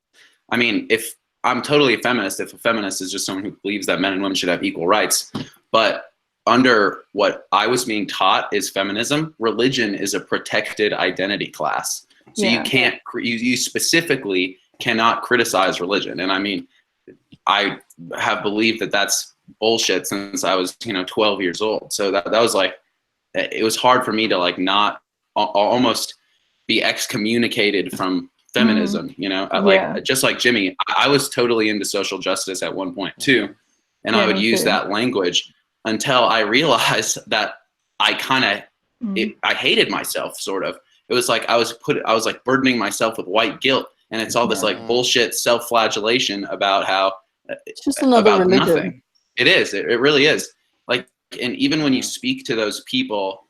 I mean, if I'm totally a feminist, if a feminist is just someone who believes that men and women should have equal rights, but under what I was being taught is feminism, religion is a protected identity class. So you can't, you specifically cannot criticize religion. And I mean, I have believed that that's bullshit since I was, 12 years old. So that was like, it was hard for me to, like, not almost be excommunicated from feminism, like, just like Jimmy, I was totally into social justice at one point too. And I would use that language until I realized that I kind of, I hated myself, sort of. It was like I was like burdening myself with white guilt, and it's all this like bullshit self-flagellation about how it's just another religion. Nothing. It is. It really is. Like, and even when you speak to those people,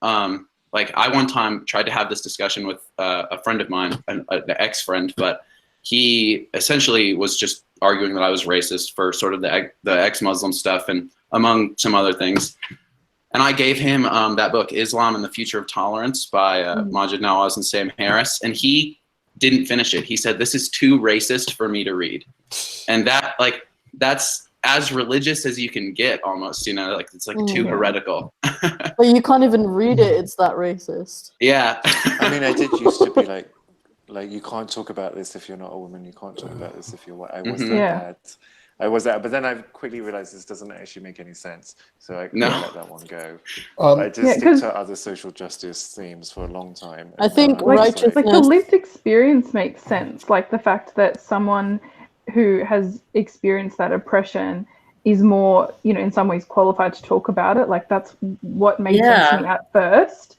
like, I one time tried to have this discussion with a friend of mine, an ex-friend, but he essentially was just arguing that I was racist for sort of the ex-Muslim stuff and among some other things. And I gave him that book, Islam and the Future of Tolerance by Majid Nawaz and Sam Harris. And he didn't finish it. He said, this is too racist for me to read. And that, like, that's as religious as you can get almost, like, it's like too heretical. But you can't even read it. It's that racist. Yeah. I mean, I did used to be like, you can't talk about this if you're not a woman. You can't talk about this if you're white. I was that. I was that, but then I quickly realized this doesn't actually make any sense. So I couldn't let that one go. I did stick to other social justice themes for a long time. I think righteousness, like, the lived experience makes sense. Like, the fact that someone who has experienced that oppression is more, in some ways qualified to talk about it. Like, that's what made sense to me at first.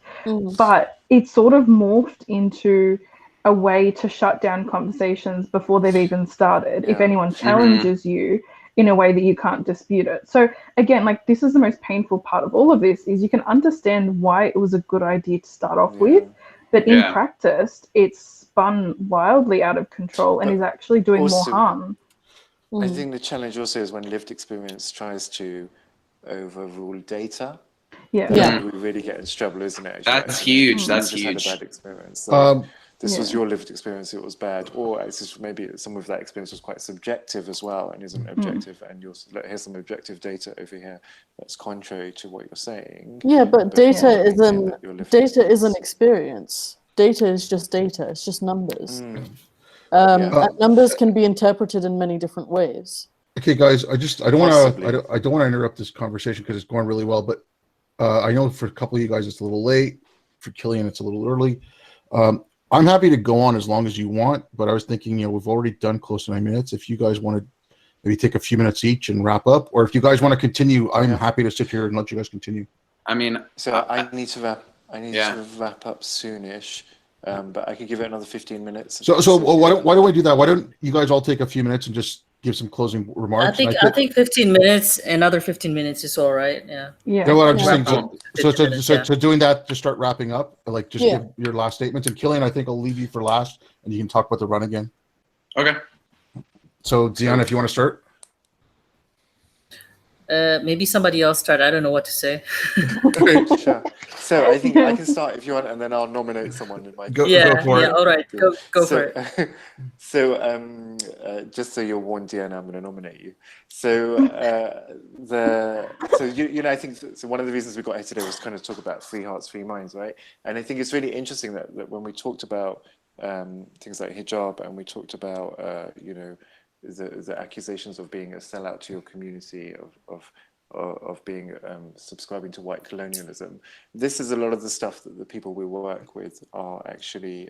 but it sort of morphed into a way to shut down conversations before they've even started. If anyone challenges you in a way that you can't dispute it. So again, like, this is the most painful part of all of this, is you can understand why it was a good idea to start off with, but in practice, it's spun wildly out of control and is actually doing more harm. I think the challenge also is when lived experience tries to overrule data. Yeah. We really get into trouble, isn't it? That's huge. That's just huge. had a bad experience. Like, this was your lived experience, it was bad. Or it's just maybe some of that experience was quite subjective as well and isn't objective. And you're like, here's some objective data over here that's contrary to what you're saying. Yeah, but data isn't experience. Data is just data. It's just numbers. And numbers can be interpreted in many different ways. Okay, guys, I don't want to interrupt this conversation because it's going really well, but I know for a couple of you guys it's a little late. For Killian, it's a little early. I'm happy to go on as long as you want, but I was thinking, we've already done close to 9 minutes. If you guys want to maybe take a few minutes each and wrap up, or if you guys want to continue, I'm happy to sit here and let you guys continue. I mean, so I need to wrap up soonish. But I could give it another 15 minutes. So why don't we do that? Why don't you guys all take a few minutes and just give some closing remarks? I think 15 minutes, another 15 minutes is all right. Yeah. You know what I'm just saying? So doing that, just start wrapping up. Like, just give your last statements. And Killian, I think I'll leave you for last, and you can talk about the run again. Okay. So Deanna, if you want to start. Maybe somebody else start. I don't know what to say. Okay. Sure. So I think I can start if you want, and then I'll nominate someone in my go for it. All right, go for it. So just so you're warned, Deanna, I'm going to nominate you. So I think so one of the reasons we got here today was kind of talk about free hearts, free minds, right? And I think it's really interesting that when we talked about things like hijab, and we talked about the accusations of being a sellout to your community, of being subscribing to white colonialism. This is a lot of the stuff that the people we work with are actually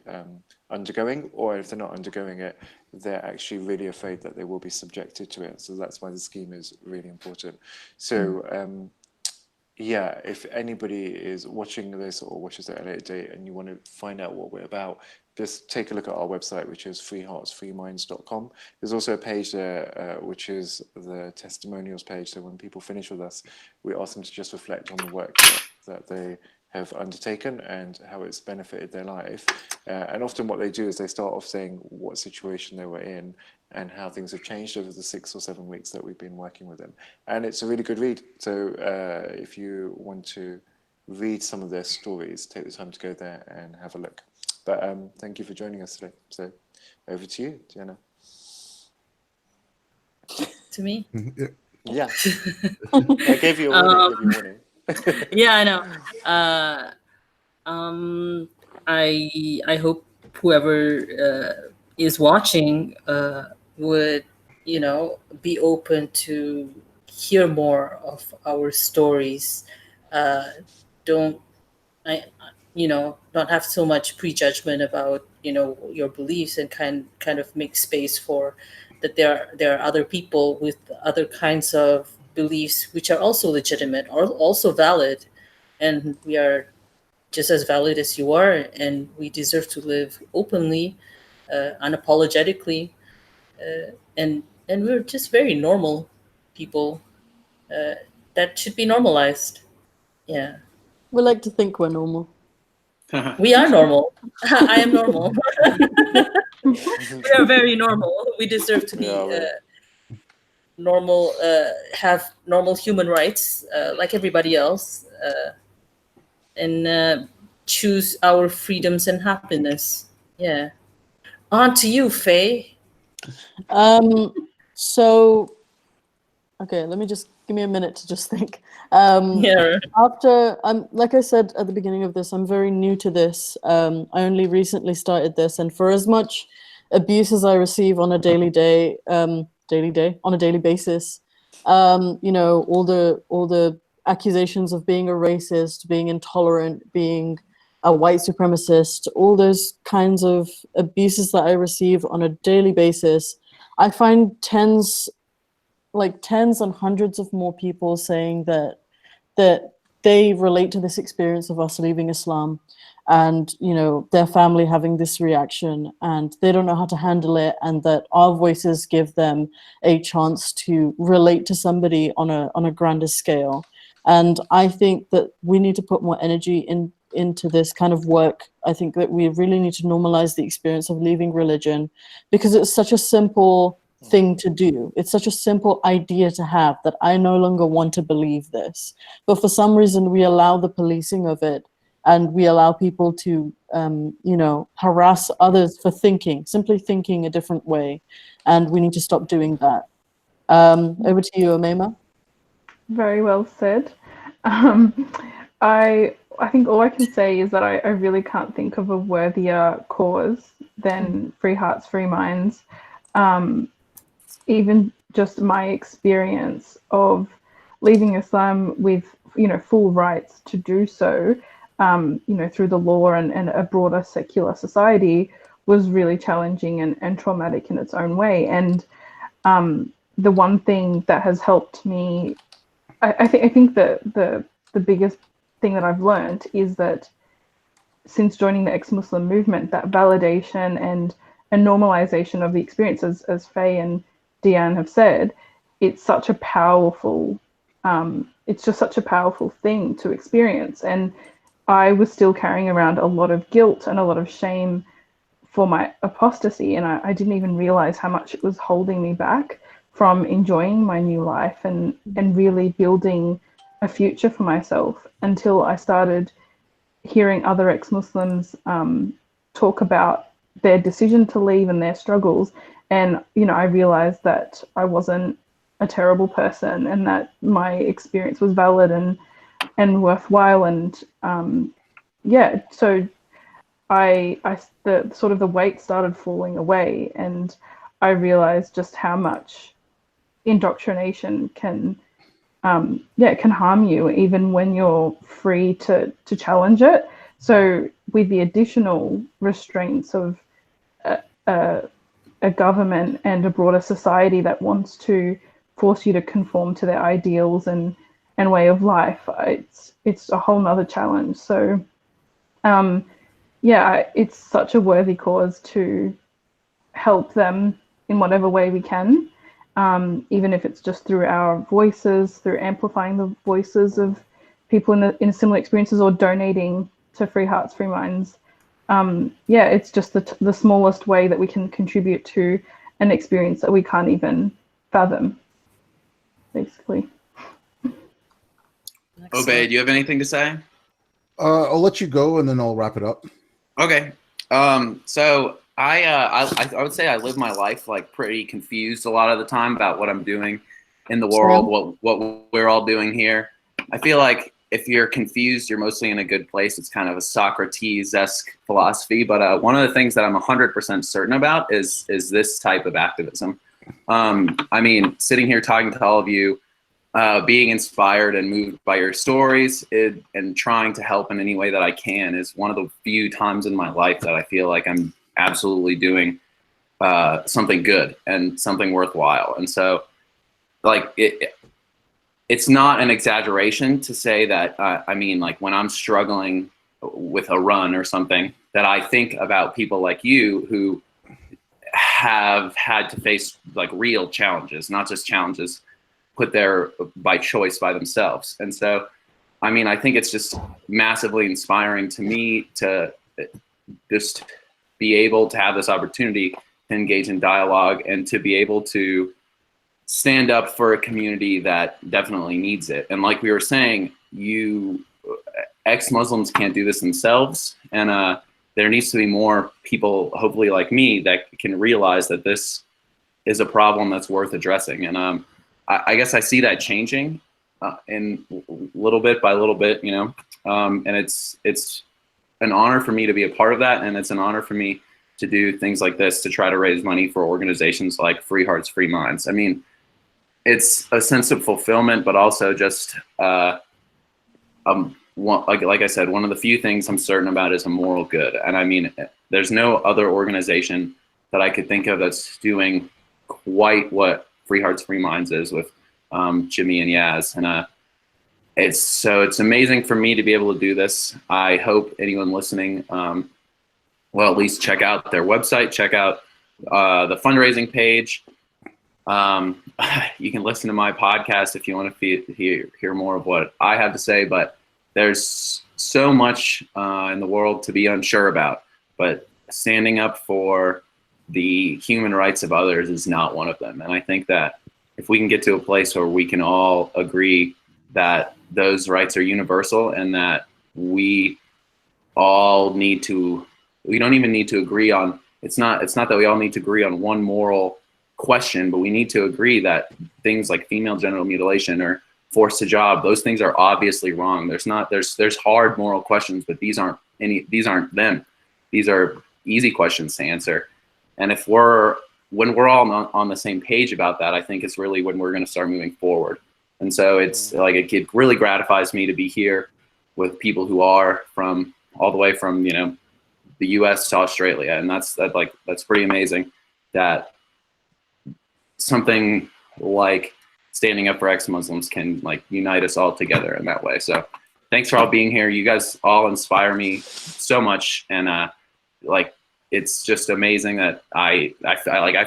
undergoing, or if they're not undergoing it, they're actually really afraid that they will be subjected to it. So that's why the scheme is really important. So if anybody is watching this or watches it at a later date and you want to find out what we're about, just take a look at our website, which is freeheartsfreeminds.com. There's also a page there, which is the testimonials page. So when people finish with us, we ask them to just reflect on the work that they have undertaken and how it's benefited their life. And often what they do is they start off saying what situation they were in and how things have changed over the 6 or 7 weeks that we've been working with them. And it's a really good read. So if you want to read some of their stories, take the time to go there and have a look. But thank you for joining us today. So over to you, Deanna. To me? Yeah. I gave you a warning. Yeah, I know. I hope whoever is watching would, be open to hear more of our stories. Don't have so much prejudgment about your beliefs, and kind of make space for that there are other people with other kinds of beliefs which are also legitimate or also valid, and we are just as valid as you are, and we deserve to live openly, unapologetically, and we're just very normal people that should be normalized. Yeah. We like to think we're normal. We are normal. I am normal. We are very normal. We deserve to be normal, have normal human rights like everybody else, and choose our freedoms and happiness. Yeah. On to you, Faye. So, okay, let me just give me a minute to just think. Yeah. After, like I said at the beginning of this, I'm very new to this. I only recently started this, and for as much abuse as I receive on a daily basis, all the accusations of being a racist, being intolerant, being a white supremacist, all those kinds of abuses that I receive on a daily basis, I find tens and hundreds of more people saying that they relate to this experience of us leaving Islam, and their family having this reaction, and they don't know how to handle it, and that our voices give them a chance to relate to somebody on a grander scale. And I think that we need to put more energy into this kind of work. I think that we really need to normalize the experience of leaving religion, because it's such a simple thing to do. It's such a simple idea to have, that I no longer want to believe this. But for some reason, we allow the policing of it, and we allow people to, harass others for simply thinking a different way. And we need to stop doing that. Over to you, Omema. Very well said. I think all I can say is that I really can't think of a worthier cause than Free Hearts, Free Minds. Even just my experience of leaving Islam with, full rights to do so, through the law and a broader secular society, was really challenging and traumatic in its own way. And the one thing that has helped me, I think that the biggest thing that I've learned is that since joining the ex-Muslim movement, that validation and normalization of the experience, as Faye and Deanne have said, it's such a powerful, it's just such a powerful thing to experience. And I was still carrying around a lot of guilt and a lot of shame for my apostasy, and I didn't even realize how much it was holding me back from enjoying my new life and really building a future for myself, until I started hearing other ex-Muslims talk about their decision to leave and their struggles. And, I realized that I wasn't a terrible person, and that my experience was valid and worthwhile. And so the sort of the weight started falling away, and I realized just how much indoctrination can harm you, even when you're free to challenge it. So with the additional restraints of a government and a broader society that wants to force you to conform to their ideals and way of life, it's a whole nother challenge. So it's such a worthy cause to help them in whatever way we can, even if it's just through our voices, through amplifying the voices of people in similar experiences, or donating to Free Hearts, Free Minds. It's just the smallest way that we can contribute to an experience that we can't even fathom, basically. Obey, do you have anything to say? I'll let you go, and then I'll wrap it up. Okay. So I would say I live my life like pretty confused a lot of the time about what I'm doing in the world, what we're all doing here. I feel like if you're confused, you're mostly in a good place. It's kind of a Socrates-esque philosophy. But one of the things that I'm 100% certain about is this type of activism. I mean, sitting here talking to all of you, being inspired and moved by your stories and trying to help in any way that I can is one of the few times in my life that I feel like I'm absolutely doing something good and something worthwhile. And so, like, it's not an exaggeration to say that, I mean, like, when I'm struggling with a run or something, that I think about people like you who have had to face like real challenges, not just challenges put there by choice by themselves. And so, I mean, I think it's just massively inspiring to me to just be able to have this opportunity to engage in dialogue and to be able to stand up for a community that definitely needs it. And like we were saying, ex-Muslims can't do this themselves. And there needs to be more people, hopefully like me, that can realize that this is a problem that's worth addressing. And I guess I see that changing in little bit by little bit, and it's an honor for me to be a part of that. And it's an honor for me to do things like this, to try to raise money for organizations like Free Hearts, Free Minds. I mean, it's a sense of fulfillment, but also just, like I said, one of the few things I'm certain about is a moral good. And I mean, there's no other organization that I could think of that's doing quite what Free Hearts, Free Minds is with Jimmy and Yaz. And it's amazing for me to be able to do this. I hope anyone listening will at least check out their website, check out the fundraising page. You can listen to my podcast if you want to hear more of what I have to say, but there's so much in the world to be unsure about, but standing up for the human rights of others is not one of them. And I think that if we can get to a place where we can all agree that those rights are universal and that we don't even need to agree on, it's not that we all need to agree on one moral question, but we need to agree that things like female genital mutilation or forced hijab, those things are obviously wrong. There's hard moral questions, but these aren't them. These are easy questions to answer. And when we're all on the same page about that, I think it's really when we're going to start moving forward. And so it's like, it really gratifies me to be here with people who are from all the way from, the US to Australia. And that's pretty amazing that something like standing up for ex-Muslims can like unite us all together in that way. So thanks for all being here. You guys all inspire me so much. And it's just amazing that I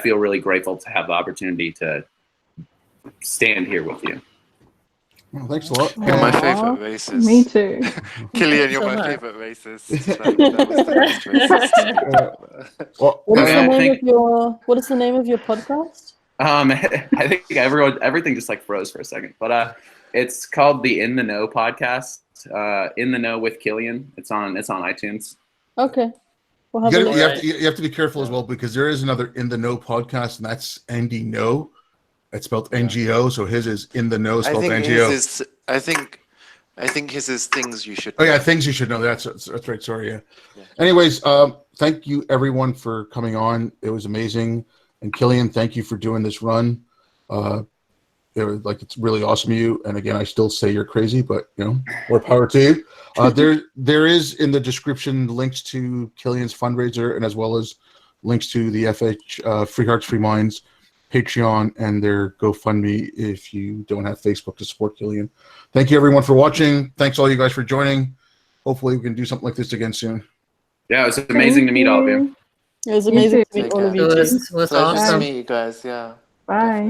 feel really grateful to have the opportunity to stand here with you. Well, thanks a lot. You're my favorite racist. Me too. Killian, you're my favorite racist. That was the most racist. Well, What is the name of your podcast? I think everything just like froze for a second, but it's called the In the Know podcast. In the Know with Killian. It's on iTunes. Okay. We'll you have to be careful as well, because there is another In the Know podcast, and that's Andy No. It's spelled NGO, so his is In the Know, spelled NGO. I think his is Things You Should Know. Oh yeah, Things You Should Know. That's right. Sorry, yeah. Anyways, thank you everyone for coming on. It was amazing. And Killian, thank you for doing this run. It's really awesome of you. And again, I still say you're crazy, but more power to you. There is in the description links to Killian's fundraiser, and as well as links to the Free Hearts, Free Minds Patreon and their GoFundMe if you don't have Facebook to support Killian. Thank you everyone for watching. Thanks all you guys for joining. Hopefully we can do something like this again soon. Yeah, it was amazing to meet all of you. It was amazing to meet all of you. It was Pleasure awesome. to meet you guys. Yeah. Bye.